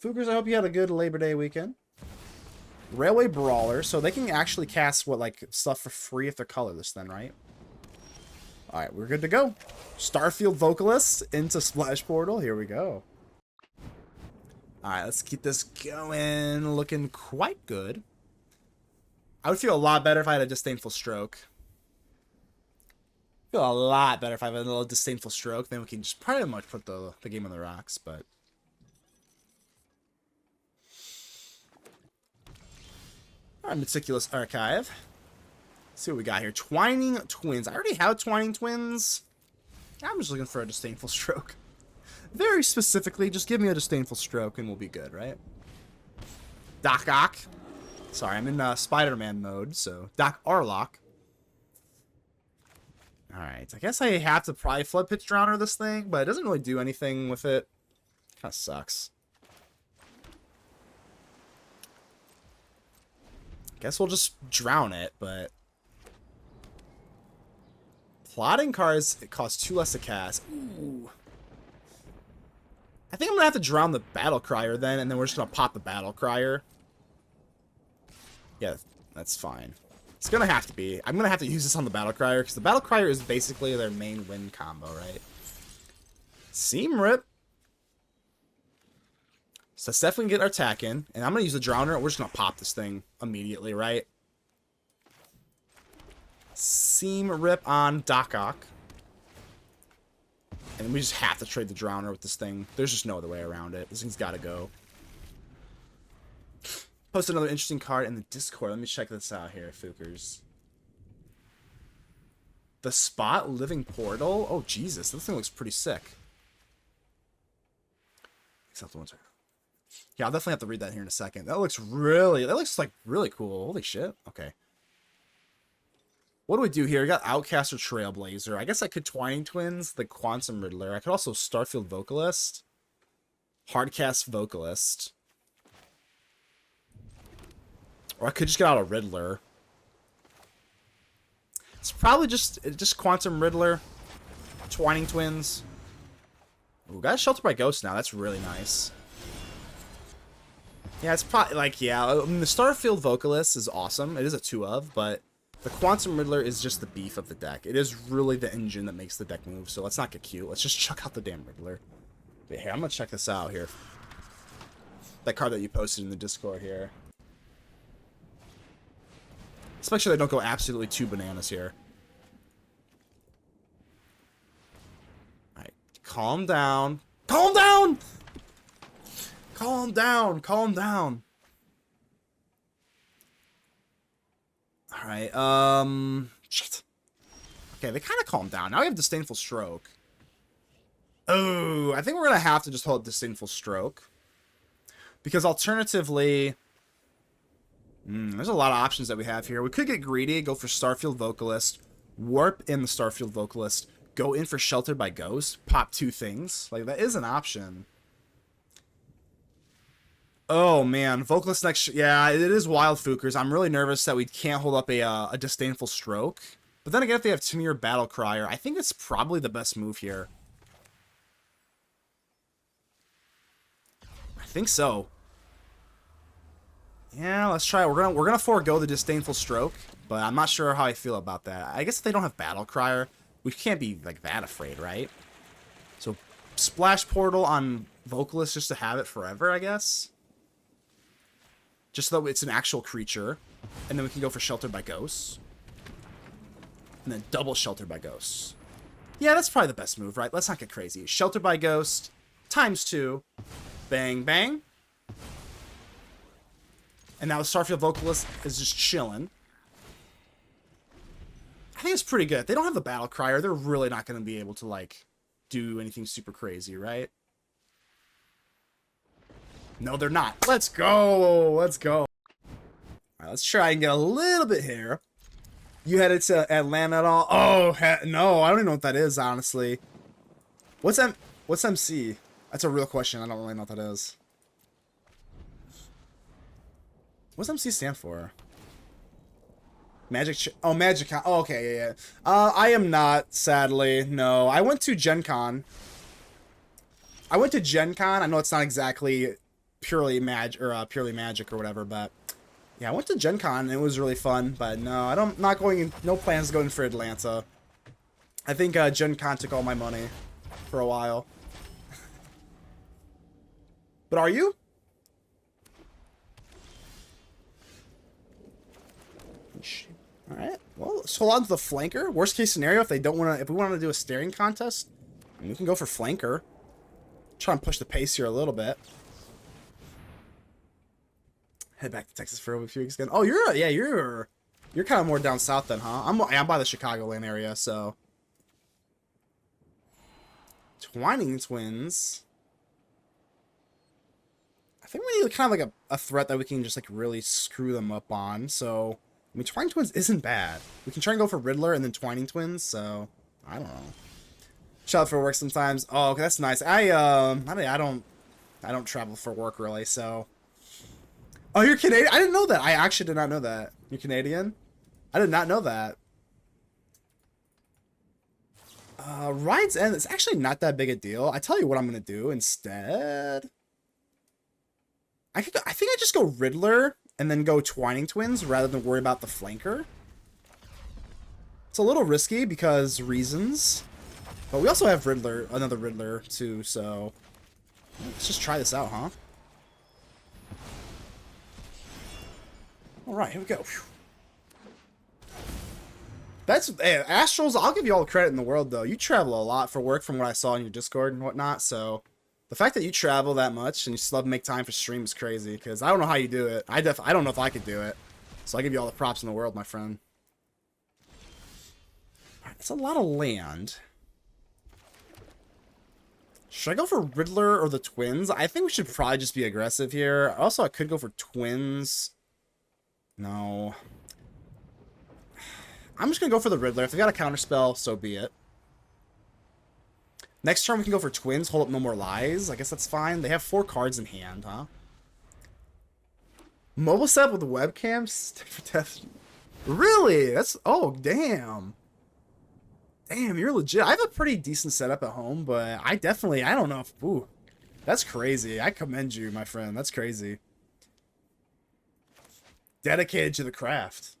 Fookers, I hope you had a good Labor Day weekend. Railway Brawler, so they can actually cast, what, like, stuff for free if they're colorless then, right? Alright, we're good to go. Starfield Vocalist into Splash Portal. Here we go. Alright, let's keep this going. Looking quite good. I would feel a lot better if I had a Disdainful Stroke. Feel a lot better if I had a little Disdainful Stroke. Then we can just pretty much put the game on the rocks, but... Alright, Meticulous Archive. Let's see what we got here. Twining Twins. I already have Twining Twins. I'm just looking for a Disdainful Stroke. Very specifically, just give me a Disdainful Stroke and we'll be good, right? Doc Ock. Sorry, I'm in Spider-Man mode, so Doc Arlock. Alright, I guess I have to probably Floodpits Drowner this thing, but it doesn't really do anything with it. Kinda sucks. Guess we'll just drown it, but... Plotting cards, it costs 2 less to cast. Ooh. I think I'm gonna have to drown the Battle Crier then, and then we're just gonna pop the Battle Crier. Yeah, that's fine. It's gonna have to be. I'm gonna have to use this on the Battle Crier, because the Battle Crier is basically their main win combo, right? Seam Rip. So let's definitely get our attack in, and I'm gonna use the Drowner. We're just gonna pop this thing immediately, right? Seam Rip on Doc Ock. And we just have to trade the Drowner with this thing. There's just no other way around it. This thing's gotta go. Post another interesting card in the Discord. Let me check this out here, Fookers. The Spot Living Portal? Oh, Jesus. This thing looks pretty sick. Except the ones are... Yeah, I'll definitely have to read that here in a second. That looks like really cool. Holy shit. Okay. What do we do here? We got Outcast or Trailblazer. I guess I could Twining Twins, the Quantum Riddler. I could also Starfield Vocalist. Hardcast Vocalist. Or I could just get out a Riddler. It's probably just Quantum Riddler. Twining Twins. Ooh, got Sheltered by Ghosts now. That's really nice. Yeah, it's probably, like, yeah, I mean, the Starfield Vocalist is awesome. It is a 2-of, but the Quantum Riddler is just the beef of the deck. It is really the engine that makes the deck move, so let's not get cute. Let's just chuck out the damn Riddler. But here, I'm gonna check this out here. That card that you posted in the Discord here. Let's make sure they don't go absolutely too bananas here. Alright, calm down. Calm down! Calm down, calm down. Alright, shit. Okay, they kind of calmed down. Now we have Disdainful Stroke. Oh, I think we're going to have to just hold Disdainful Stroke. Because alternatively... There's a lot of options that we have here. We could get greedy, go for Starfield Vocalist, warp in the Starfield Vocalist, go in for Sheltered by Ghost, pop 2 things. Like, that is an option. Oh, man. Vocalist next... Yeah, it is Wild Fookers. I'm really nervous that we can't hold up a Disdainful Stroke. But then again, if they have Timir Battle Crier, I think it's probably the best move here. I think so. Yeah, let's try it. We're gonna forego the Disdainful Stroke, but I'm not sure how I feel about that. I guess if they don't have Battle Crier, we can't be like that afraid, right? So Splash Portal on Vocalist just to have it forever, I guess. Just so that it's an actual creature, and then we can go for Sheltered by Ghosts, and then double Sheltered by Ghosts. Yeah, that's probably the best move, right? Let's not get crazy. Sheltered by Ghost ×2, bang bang. And now the Starfield Vocalist is just chilling. I think it's pretty good. They don't have the Battle Crier. They're really not going to be able to, like, do anything super crazy, right? No, they're not. Let's go. Let's go. All right, let's try and get a little bit here. You headed to Atlanta at all? Oh, no. I don't even know what that is, honestly. What's MC? That's a real question. I don't really know what that is. What's MC stand for? Magic. Oh, Magic. Oh, okay, yeah. I am not, sadly. No, I went to Gen Con. I know it's not exactly purely magic or whatever, but yeah, I went to Gen Con and it was really fun. But no, not going in. No plans going for Atlanta. I think Gen Con took all my money for a while. But are you? All right. Well, let's hold on to the flanker. Worst case scenario, if we want to do a staring contest, we can go for flanker. Try and push the pace here a little bit. Head back to Texas for a few weeks again. Oh, you're kind of more down south then, huh? I'm by the Chicagoland area, so. Twining Twins. I think we need kind of like a threat that we can just like really screw them up on. So, I mean, Twining Twins isn't bad. We can try and go for Riddler and then Twining Twins. So, I don't know. Shout out for work sometimes. Oh, okay, that's nice. I don't travel for work really. So, oh, you're Canadian? I didn't know that. I actually did not know that. You're Canadian? I did not know that. Ride's End. It's actually not that big a deal. I tell you what I'm gonna do instead. I think I just go Riddler and then go Twining Twins rather than worry about the flanker. It's a little risky because reasons. But we also have Riddler, another Riddler too, so let's just try this out, huh? Alright, here we go. Hey, Astrals, I'll give you all the credit in the world, though. You travel a lot for work from what I saw in your Discord and whatnot, so the fact that you travel that much and you still make time for stream is crazy, because I don't know how you do it. I don't know if I could do it. So I give you all the props in the world, my friend. Alright, that's a lot of land. Should I go for Riddler or the Twins? I think we should probably just be aggressive here. Also, I could go for Twins. No. I'm just going to go for the Riddler. If they got a counterspell, so be it. Next turn, we can go for Twins. Hold up No More Lies. I guess that's fine. They have 4 cards in hand, huh? Mobile set with webcams? Really? That's... Oh, damn. Damn, you're legit. I have a pretty decent setup at home, but I don't know if... Ooh, that's crazy. I commend you, my friend. That's crazy. Dedicated to the craft.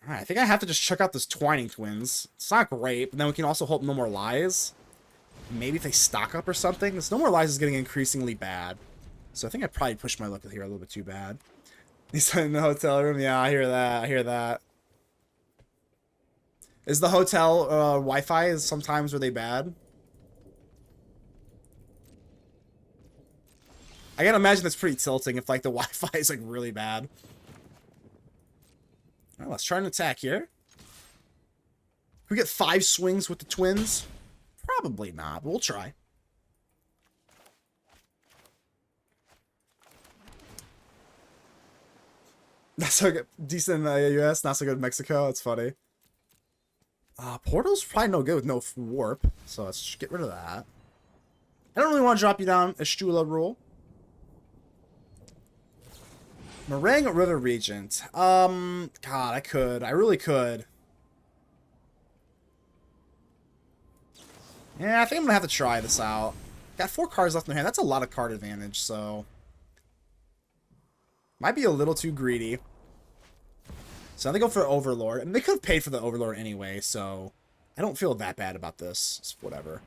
Alright, I think I have to just check out this Twining Twins. It's not great, but then we can also hope No More Lies. Maybe if they stock up or something. This No More Lies is getting increasingly bad. So I think I probably pushed my luck here a little bit too bad. He's in the hotel room. Yeah, I hear that. I hear that. Is the hotel Wi-Fi sometimes, are they bad? I gotta imagine that's pretty tilting if like the Wi-Fi is like really bad. Well, let's try an attack here. Can we get 5 swings with the Twins? Probably not, but we'll try. Not so good. Decent US, not so good Mexico. It's funny. Portal's probably no good with no warp, so let's just get rid of that. I don't really want to drop you down Y'shtola Rhul. Marang River Regent. God, I could. I really could. Yeah, I think I'm gonna have to try this out. Got 4 cards left in their hand. That's a lot of card advantage, so might be a little too greedy. So now they go for Overlord. And they could have paid for the Overlord anyway, so I don't feel that bad about this. It's whatever.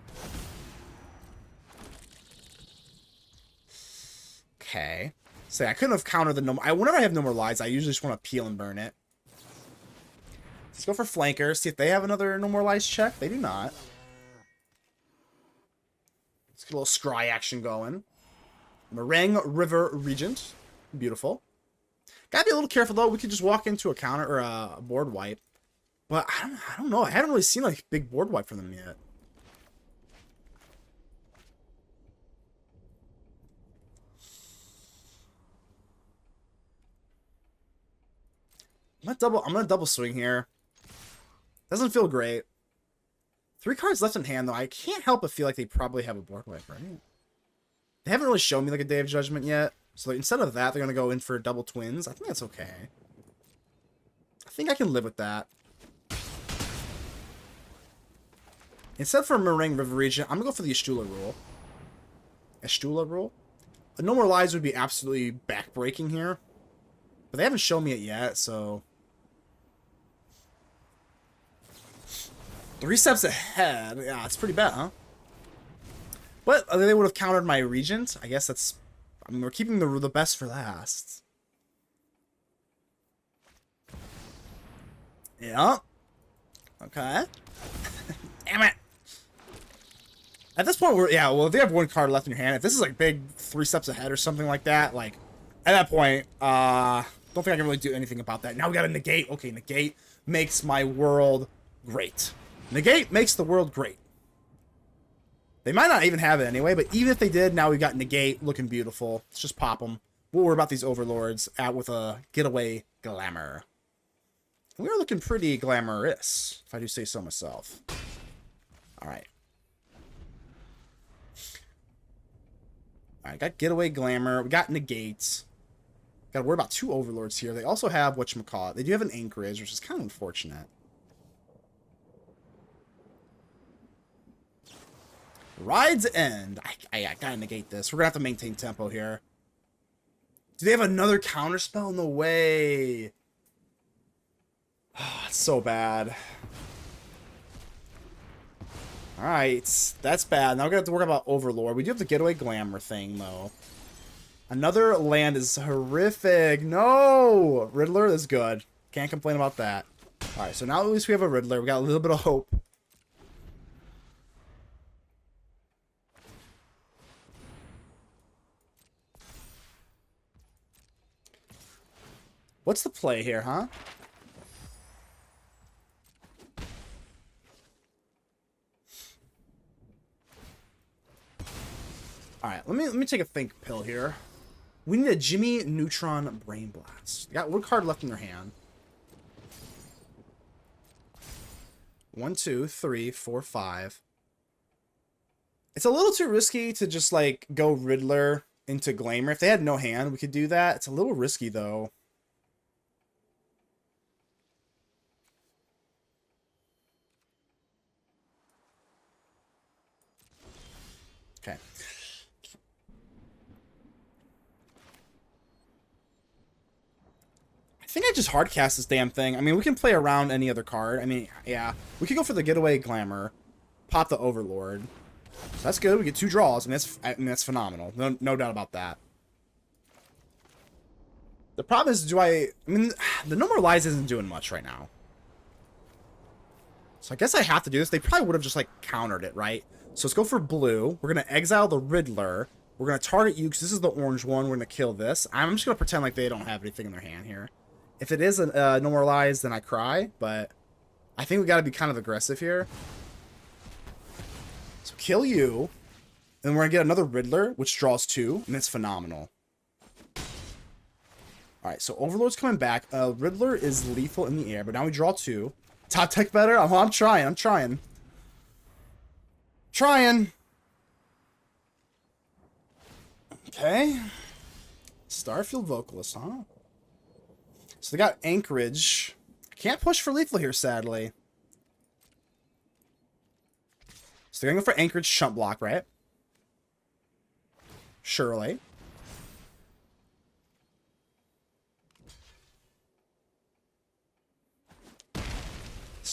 Okay. So I couldn't have countered the no. Whenever I have no more lives, I usually just want to peel and burn it. Let's go for Flanker. See if they have another no more lives check. They do not. Let's get a little scry action going. Marang River Regent. Beautiful. Gotta be a little careful though. We could just walk into a counter or a board wipe. But I don't know. I haven't really seen like big board wipe from them yet. I'm gonna double swing here. Doesn't feel great. 3 cards left in hand though. I can't help but feel like they probably have a board wipe, right? They haven't really shown me like a Day of Judgment yet. So instead of that, they're gonna go in for double twins. I think that's okay. I think I can live with that. Instead for Marang River Regent, I'm gonna go for the Y'shtola Rhul. Y'shtola Rhul? A no more lives would be absolutely backbreaking here. But they haven't shown me it yet, so 3 steps ahead. Yeah, it's pretty bad, huh? But they would have countered my Regent. I guess that's... I mean, we're keeping the best for last. Yeah. Okay. Damn it. At this point, yeah, well, if they have 1 card left in your hand, if this is like big 3 steps ahead or something like that, like, at that point, don't think I can really do anything about that. Now we got a Negate. Okay, Negate makes my world great. Negate makes the world great. They might not even have it anyway, but even if they did, now we've got Negate looking beautiful. Let's just pop them. We'll worry about these Overlords out with a Getaway Glamer. We're looking pretty glamorous, if I do say so myself. Alright. Alright, got Getaway Glamer. We got Negates. Gotta worry about 2 Overlords here. They also have whatchamacallit. They do have an Anchorage, which is kind of unfortunate. Ride's End. I gotta negate this. We're gonna have to maintain tempo here. Do they have another counterspell? No way. Oh, it's so bad. Alright, that's bad. Now we're gonna have to worry about Overlord. We do have the Getaway Glamer thing, though. Another land is horrific. No! Riddler is good. Can't complain about that. Alright, so now at least we have a Riddler. We got a little bit of hope. What's the play here, huh? Alright, let me take a think pill here. We need a Jimmy Neutron Brain Blast. Got 1 card left in their hand. 1, 2, 3, 4, 5. It's a little too risky to just like go Riddler into Glamer. If they had no hand, we could do that. It's a little risky though. Okay. I think I just hardcast this damn thing. I mean, we can play around any other card. I mean, yeah. We could go for the Getaway Glamer. Pop the Overlord. So that's good. We get 2 draws. I mean, that's phenomenal. No doubt about that. The problem is, I mean, the No More Lies isn't doing much right now. So I guess I have to do this. They probably would have just, like, countered it, right? So let's go for blue. We're going to exile the Riddler. We're going to target you because this is the orange one. We're going to kill this. I'm just going to pretend like they don't have anything in their hand here. If it is a No More Lies, then I cry. But I think we got to be kind of aggressive here. So kill you. And we're going to get another Riddler, which draws 2. And it's phenomenal. Alright, so Overlord's coming back. Riddler is lethal in the air, but now we draw 2. Top tech better? I'm trying. Trying. Okay. Starfield Vocalist, huh? So they got Anchorage. Can't push for lethal here, sadly. So they're going to go for Anchorage chump block, right? Surely.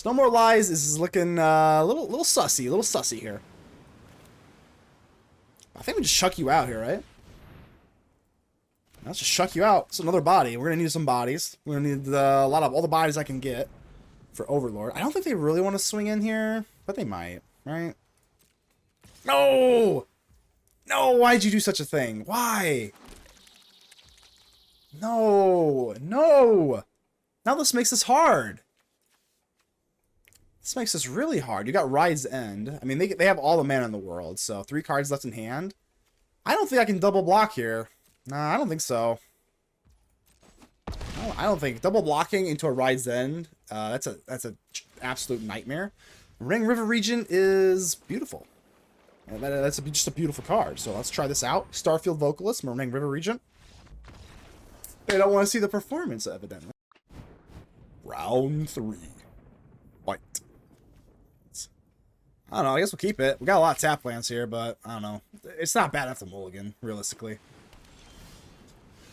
No More Lies is looking a little sussy here. I think we just chuck you out here, right? Let's just chuck you out. It's another body. We're gonna need some bodies. We're gonna need a lot of all the bodies I can get for Overlord. I don't think they really want to swing in here, but they might, right? No! No, why'd you do such a thing? Why? No! Now this makes this hard. This makes this really hard. You got Ride's End. I mean, they have all the mana in the world, so 3 cards left in hand. I don't think I can double block here. Nah, I don't think so. I don't think double blocking into a Ride's End. That's a absolute nightmare. Ring River Regent is beautiful. That's just a beautiful card. So let's try this out. Starfield Vocalist, Ring River Regent. They don't want to see the performance, evidently. Round 3. Fight. I don't know, I guess we'll keep it. We got a lot of tap lands here, but I don't know. It's not bad enough to mulligan, realistically.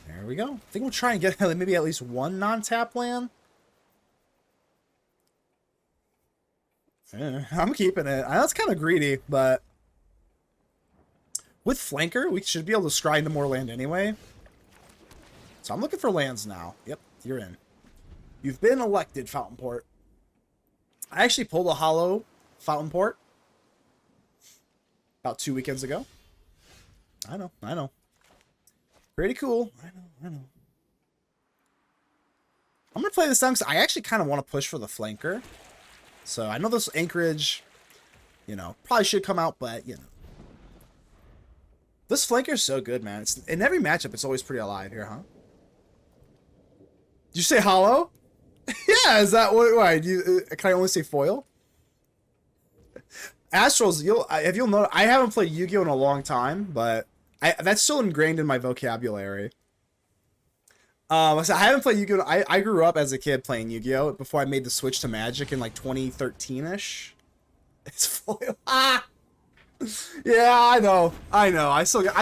There we go. I think we'll try and get maybe at least 1 non-tap land. I'm keeping it. I know it's kind of greedy, but with Flanker, we should be able to scry into more land anyway. So I'm looking for lands now. Yep, you're in. You've been elected, Fountainport. I actually pulled a hollow Fountainport about 2 weekends ago. I know. Pretty cool. I know. I'm going to play this down because I actually kind of want to push for the flanker. So I know this Anchorage, you know, probably should come out, but, you know. This flanker is so good, man. It's, in every matchup, it's always pretty alive here, huh? Did you say hollow? Yeah, is that what? Why? Can I only say foil? Astrals, you'll know, I haven't played Yu-Gi-Oh in a long time, but that's still ingrained in my vocabulary. So I haven't played Yu-Gi-Oh. I grew up as a kid playing Yu-Gi-Oh before I made the switch to Magic in like 2013ish. It's foil. Ah. Yeah, I know. I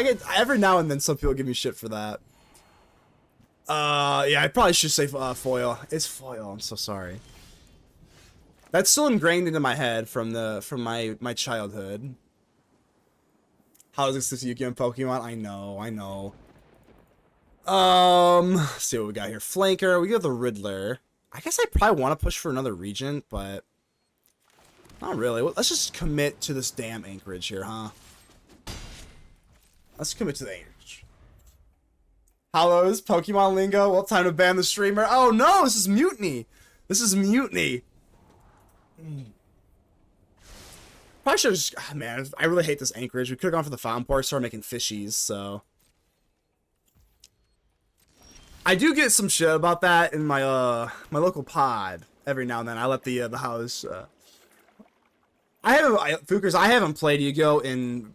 get every now and then some people give me shit for that. Yeah, I probably should say foil. It's foil. I'm so sorry. That's still ingrained into my head from my childhood. How is this Yu-Gi-Oh and Pokemon? I know. Let's see what we got here. Flanker. We got the Riddler. I guess I probably want to push for another Regent, but not really. Let's just commit to this damn Anchorage here, huh? Let's commit to the Anchorage. Hollows, Pokemon lingo. Well, time to ban the streamer. Oh no, this is mutiny. Probably should have just, man, I really hate this Anchorage. We could have gone for the Fountainport, started making fishies, so. I do get some shit about that in my my local pod every now and then. I let the house. I haven't played Yu-Gi-Oh in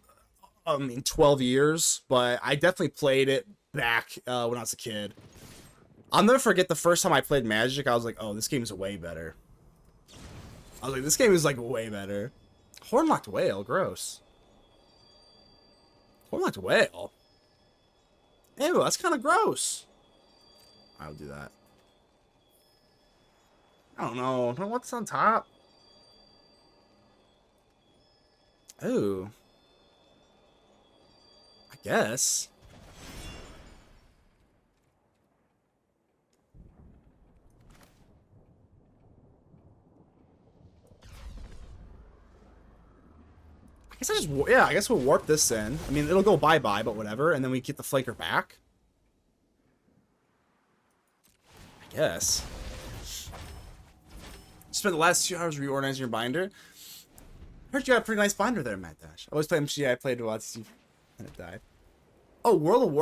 12 years, but I definitely played it back when I was a kid. I'll never forget the first time I played Magic. I was like, oh, this game is way better. This game is like way better. Hornlocked Whale, gross. Hornlocked Whale? Ew, that's kind of gross. I'll do that. I don't know. What's on top? Ooh. I guess. I guess we'll warp this in. I mean, it'll go bye-bye, but whatever. And then we get the flanker back. I guess. Spent the last 2 hours reorganizing your binder. Heard you got a pretty nice binder there, Matt Dash. I always play MTG. I played TCG and it died. Oh, World of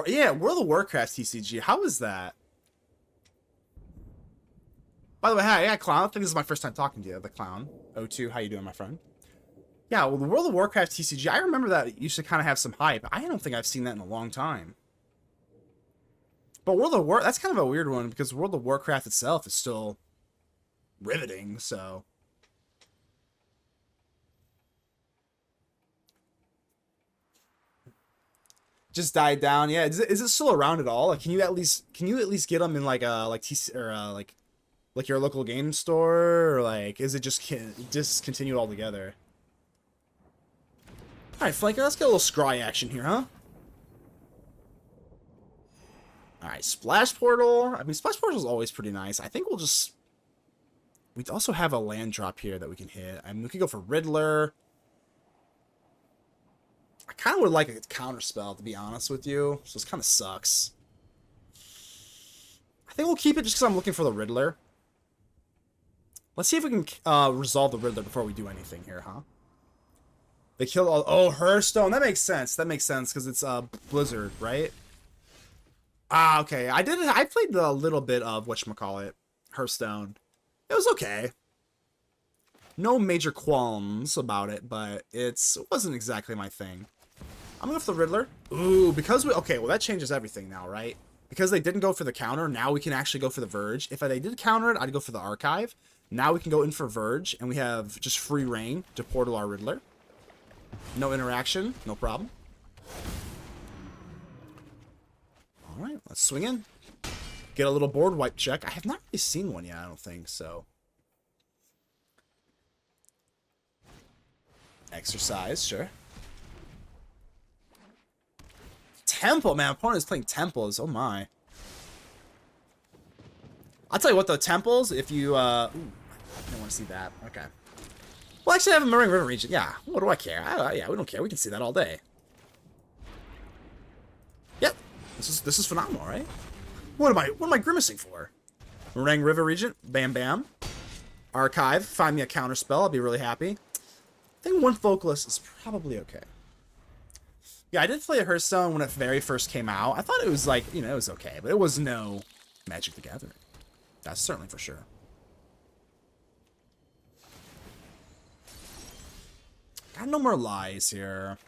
Warcraft TCG. How is that? By the way, hi, yeah, Clown. I think this is my first time talking to you, the Clown. O2, how you doing, my friend? Yeah, well, the World of Warcraft TCG, I remember that it used to kind of have some hype. I don't think I've seen that in a long time. But that's kind of a weird one, because World of Warcraft itself is still riveting, so... Just died down. Yeah, is it still around at all? Like, can you at least get them in like a like your local game store, or like is it just discontinued altogether? All right, Flanker, let's get a little scry action here, huh? All right, Splash Portal. I mean, Splash Portal is always pretty nice. I think we also have a land drop here that we can hit. I mean, we could go for Riddler. I kind of would like a counter spell, to be honest with you. So this kind of sucks. I think we'll keep it just because I'm looking for the Riddler. Let's see if we can resolve the Riddler before we do anything here, huh? They killed all... Oh, Hearthstone. That makes sense. That makes sense because it's Blizzard, right? Ah, okay. I played a little bit of whatchamacallit, Hearthstone. It was okay. No major qualms about it, but it wasn't exactly my thing. I'm gonna go for the Riddler. Ooh, because okay, well that changes everything now, right? Because they didn't go for the counter, now we can actually go for the Verge. If they did counter it, I'd go for the Archive. Now we can go in for Verge, and we have just free reign to portal our Riddler. No interaction, no problem. Alright, let's swing in. Get a little board wipe check. I have not really seen one yet, I don't think, so... Exercise, sure. Temple, man. Opponent is playing Temples. Oh my. I'll tell you what, though. Temples, if you, ooh, I don't want to see that. Okay. Well, actually, I have a Marang River Regent. Yeah. What do I care? Yeah, we don't care. We can see that all day. Yep. This is phenomenal, right? What am I grimacing for? Marang River Regent. Bam, bam. Archive. Find me a counter spell. I'll be really happy. I think one Vocalist is probably okay. Yeah, I did play a Hearthstone when it very first came out. I thought it was like, it was okay, but it was no Magic the Gathering. That's certainly for sure. Got no more lies here.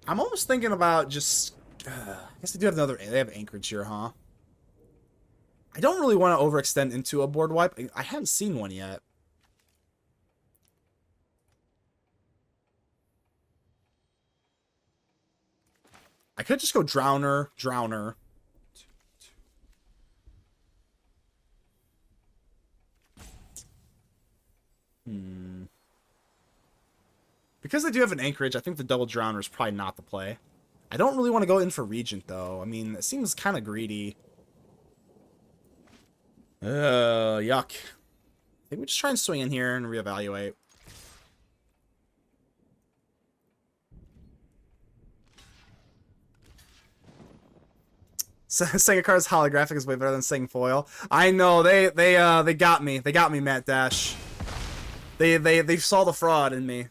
I'm almost thinking about just... I guess they do have they have Anchorage here, huh? I don't really want to overextend into a board wipe. I haven't seen one yet. I could just go Drowner. Because they do have an Anchorage, I think the double Drowner is probably not the play. I don't really want to go in for Regent, though. I mean, it seems kind of greedy. Yuck. I think we just try and swing in here and reevaluate. Saying a card's holographic is way better than saying foil. I know, they got me. They got me, Matt Dash. They saw the fraud in me.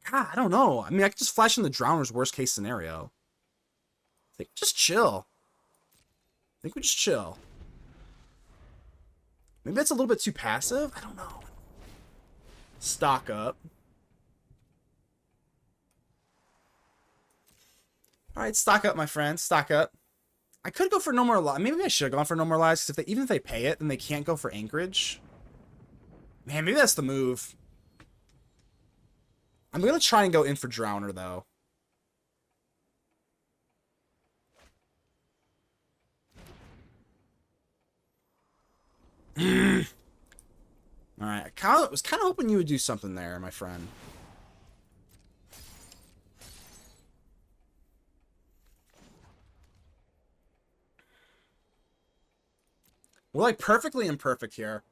God, I don't know. I mean, I could just flash in the Drowner's worst case scenario. I think just chill. I think we just chill. Maybe that's a little bit too passive. I don't know. Stock up. Alright, stock up, my friend. Stock up. I could go for no more lies. Maybe I should have gone for no more lies, because even if they pay it, then they can't go for Anchorage. Man, maybe that's the move. I'm going to try and go in for Drowner, though. Alright, I was kind of hoping you would do something there, my friend. We're like perfectly imperfect here.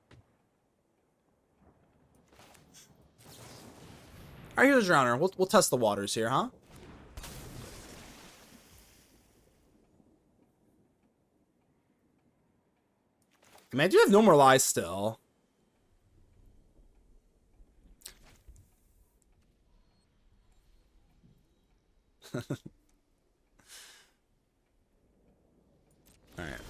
Alright, here's a Drowner. We'll test the waters here, huh? I mean, I do have no more lies still. Alright.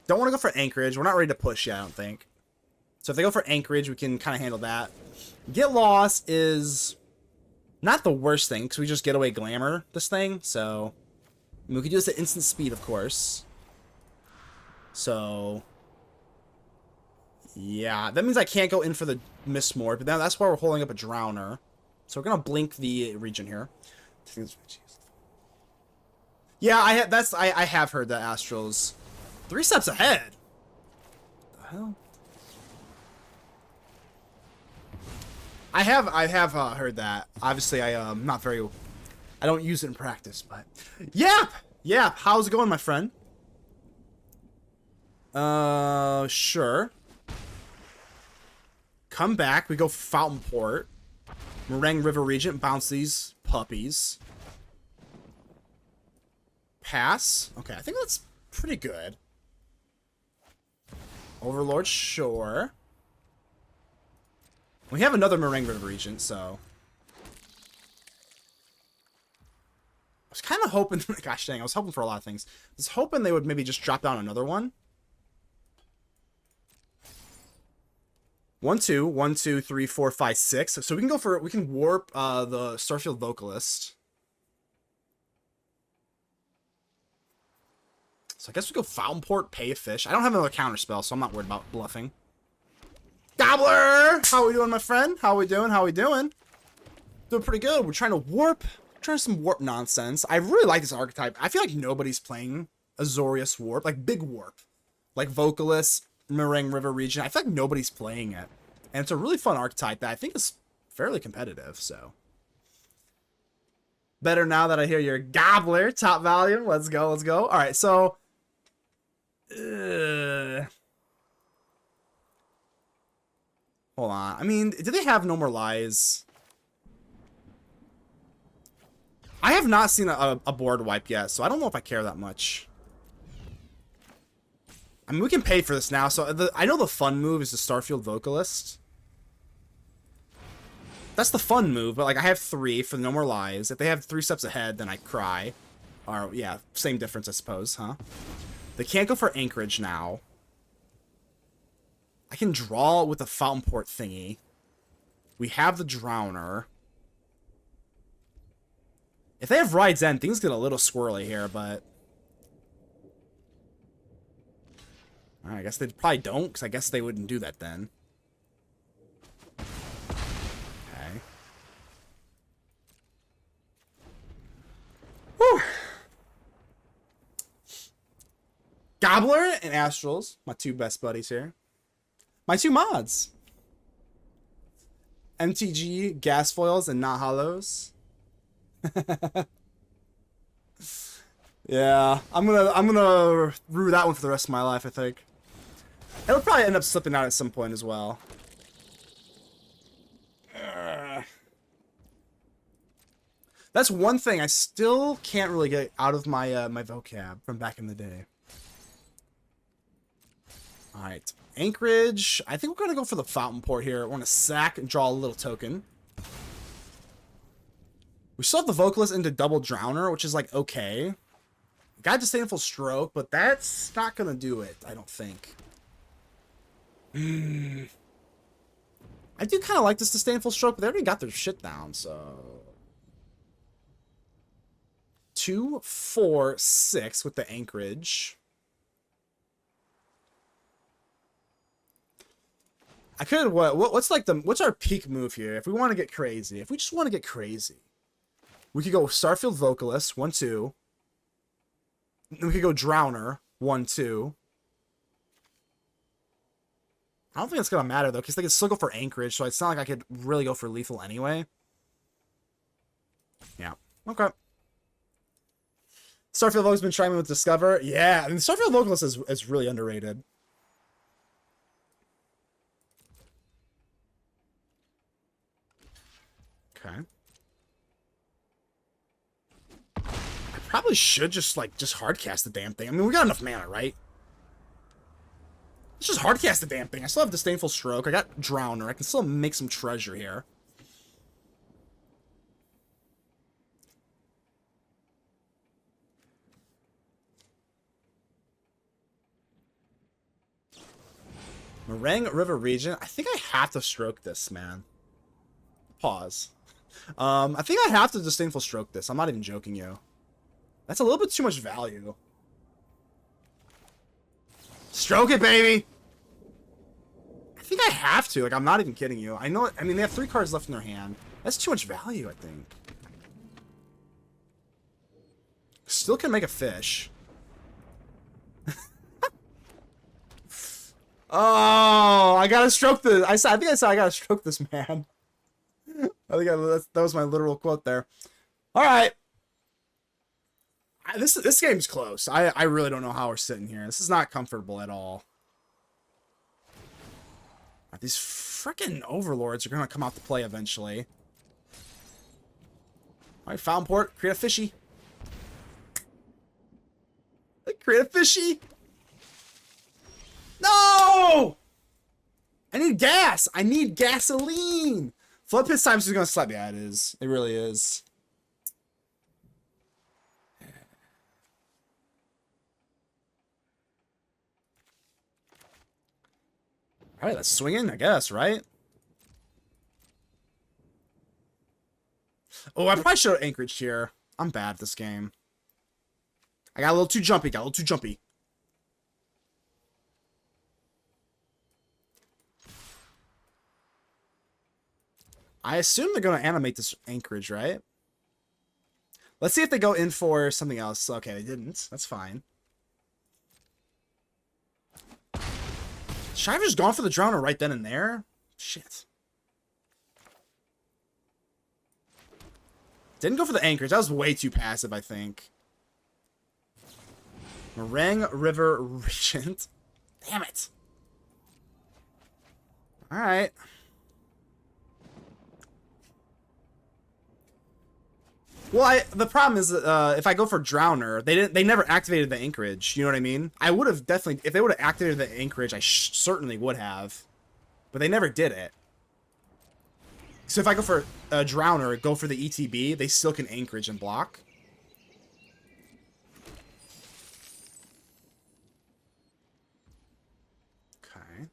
Don't want to go for Anchorage. We're not ready to push yet, I don't think. So if they go for Anchorage, we can kind of handle that. Get Lost is not the worst thing, because we just Getaway Glamer this thing. So I mean, we could do this at instant speed, of course. So yeah, that means I can't go in for the Mistmore, but that's why we're holding up a Drowner. So we're gonna blink the Regent here. Yeah, I have heard that Astral's 3 steps ahead. What the hell? I have heard that. Obviously, I'm not very. I don't use it in practice, but yeah. How's it going, my friend? Sure. Come back. We go Fountainport. Marang River Regent. Bounce these puppies. Pass. Okay, I think that's pretty good. Overlord, sure. We have another Marang River Regent, so. I was kind of hoping. Gosh dang, I was hoping for a lot of things. I was hoping they would maybe just drop down another one. 1, 2, 1, 2, 3, 4, 5, 6. So we can go for. We can warp the Starfield Vocalist. So I guess we go Fountainport, pay a fish. I don't have another counter spell, so I'm not worried about bluffing. Gobbler! How we doing, my friend? How we doing? How we doing? Doing pretty good. We're trying to warp. Trying some warp nonsense. I really like this archetype. I feel like nobody's playing Azorius Warp. Like, big warp. Like Vocalist, Marang River Regent. I feel like nobody's playing it. And it's a really fun archetype that I think is fairly competitive, so. Better now that I hear your Gobbler. Top volume. Let's go, let's go. Alright, so. Hold on. I mean, do they have No More Lies? I have not seen a board wipe yet, so I don't know if I care that much. I mean, we can pay for this now. So I know the fun move is the Starfield Vocalist. That's the fun move, but like I have 3 for No More Lies. If they have 3 steps ahead, then I cry. Or yeah, same difference, I suppose, huh? They can't go for Anchorage now. I can draw with the Fountainport thingy. We have the Drowner. If they have Ride's End, things get a little squirrely here, but. Alright, I guess they probably don't, because I guess they wouldn't do that then. Okay. Whew. Gobbler and Astrals, my 2 best buddies here. My 2 mods. MTG, gas foils, and not hollows. Yeah, I'm gonna rue that one for the rest of my life, I think. It'll probably end up slipping out at some point as well. That's one thing I still can't really get out of my my vocab from back in the day. Alright. Anchorage. I think we're going to go for the Fountainport here. We're going to sack and draw a little token. We still have the Vocalist into double Drowner, which is like okay. Got Disdainful Stroke, but that's not going to do it, I don't think. I do kind of like this Disdainful Stroke, but they already got their shit down, so. 2, 4, 6 with the Anchorage. I could what's like what's our peak move here if we want to get crazy? If we just want to get crazy, we could go Starfield Vocalist 1, 2. We could go Drowner 1, 2. I don't think it's gonna matter though, because they can still go for Anchorage, so it's not like I could really go for lethal anyway. Yeah. Okay. Starfield Vocalist been trying with Discover. Yeah, I mean Starfield Vocalist is really underrated. Okay. I probably should just hardcast the damn thing. I mean, we got enough mana, right? Let's just hardcast the damn thing. I still have Disdainful Stroke. I got Drowner. I can still make some treasure here. Marang, River, Regent. I think I have to stroke this, man. Pause. I think I have to Disdainful Stroke this. I'm not even joking you. That's a little bit too much value. Stroke it, baby! I think I have to. Like, I'm not even kidding you. I know. I mean, they have 3 cards left in their hand. That's too much value, I think. Still can make a fish. Oh, I gotta stroke this. I think I said I gotta stroke this, man. I think that was my literal quote there. All right. This game's close. I really don't know how we're sitting here. This is not comfortable at all. These freaking overlords are gonna come out to play eventually. All right, Fountainport, create a fishy. Create a fishy. No! I need gas. I need gasoline. Floodpits Times is gonna slap. Yeah, it is. It really is. All right, let's swing in, I guess, right? Oh, I probably should have Anchorage here. I'm bad at this game. I got a little too jumpy. I assume they're going to animate this Anchorage, right? Let's see if they go in for something else. Okay, they didn't. That's fine. Should I have just gone for the Drowner right then and there? Shit. Didn't go for the Anchorage. That was way too passive, I think. Marang, River, Regent. Damn it. Alright. Well, the problem is if I go for Drowner, they never activated the Anchorage. You know what I mean? I would have definitely, if they would have activated the Anchorage, I certainly would have. But they never did it. So if I go for a Drowner, go for the ETB, they still can Anchorage and block. Okay.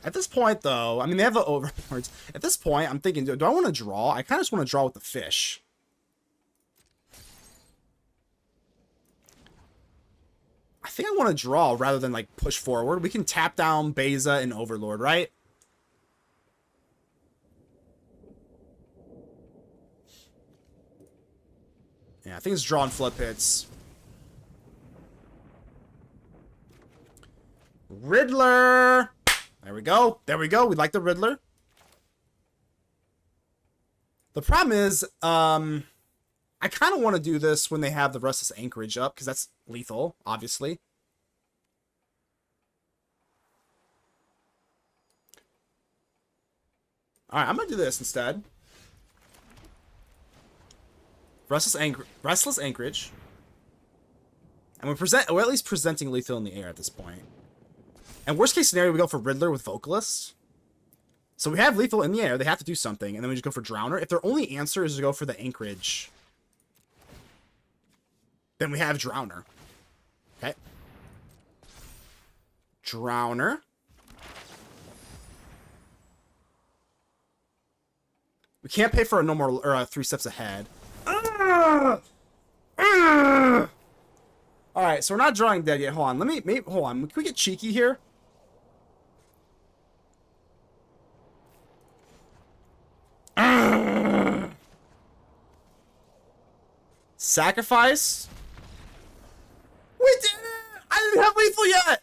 At this point, though, I mean, they have the overlords. At this point, I'm thinking, do I want to draw? I kind of just want to draw with the fish. I think I want to draw rather than, like, push forward. We can tap down Beza and Overlord, right? Yeah, I think it's drawing Floodpits. Riddler! There we go. There we go. We like the Riddler. The problem is, I kind of want to do this when they have the Restless Anchorage up, because that's lethal, obviously. Alright, I'm going to do this instead. Restless Anchorage. And we're at least presenting lethal in the air at this point. And worst case scenario, we go for Riddler with Vocalist. So we have lethal in the air. They have to do something. And then we just go for Drowner. If their only answer is to go for the Anchorage, then we have Drowner. Okay. Drowner. We can't pay for a no more, or 3 steps ahead. Alright, so we're not drawing dead yet. Hold on. Hold on. Can we get cheeky here? Sacrifice? We did it! I didn't have lethal yet!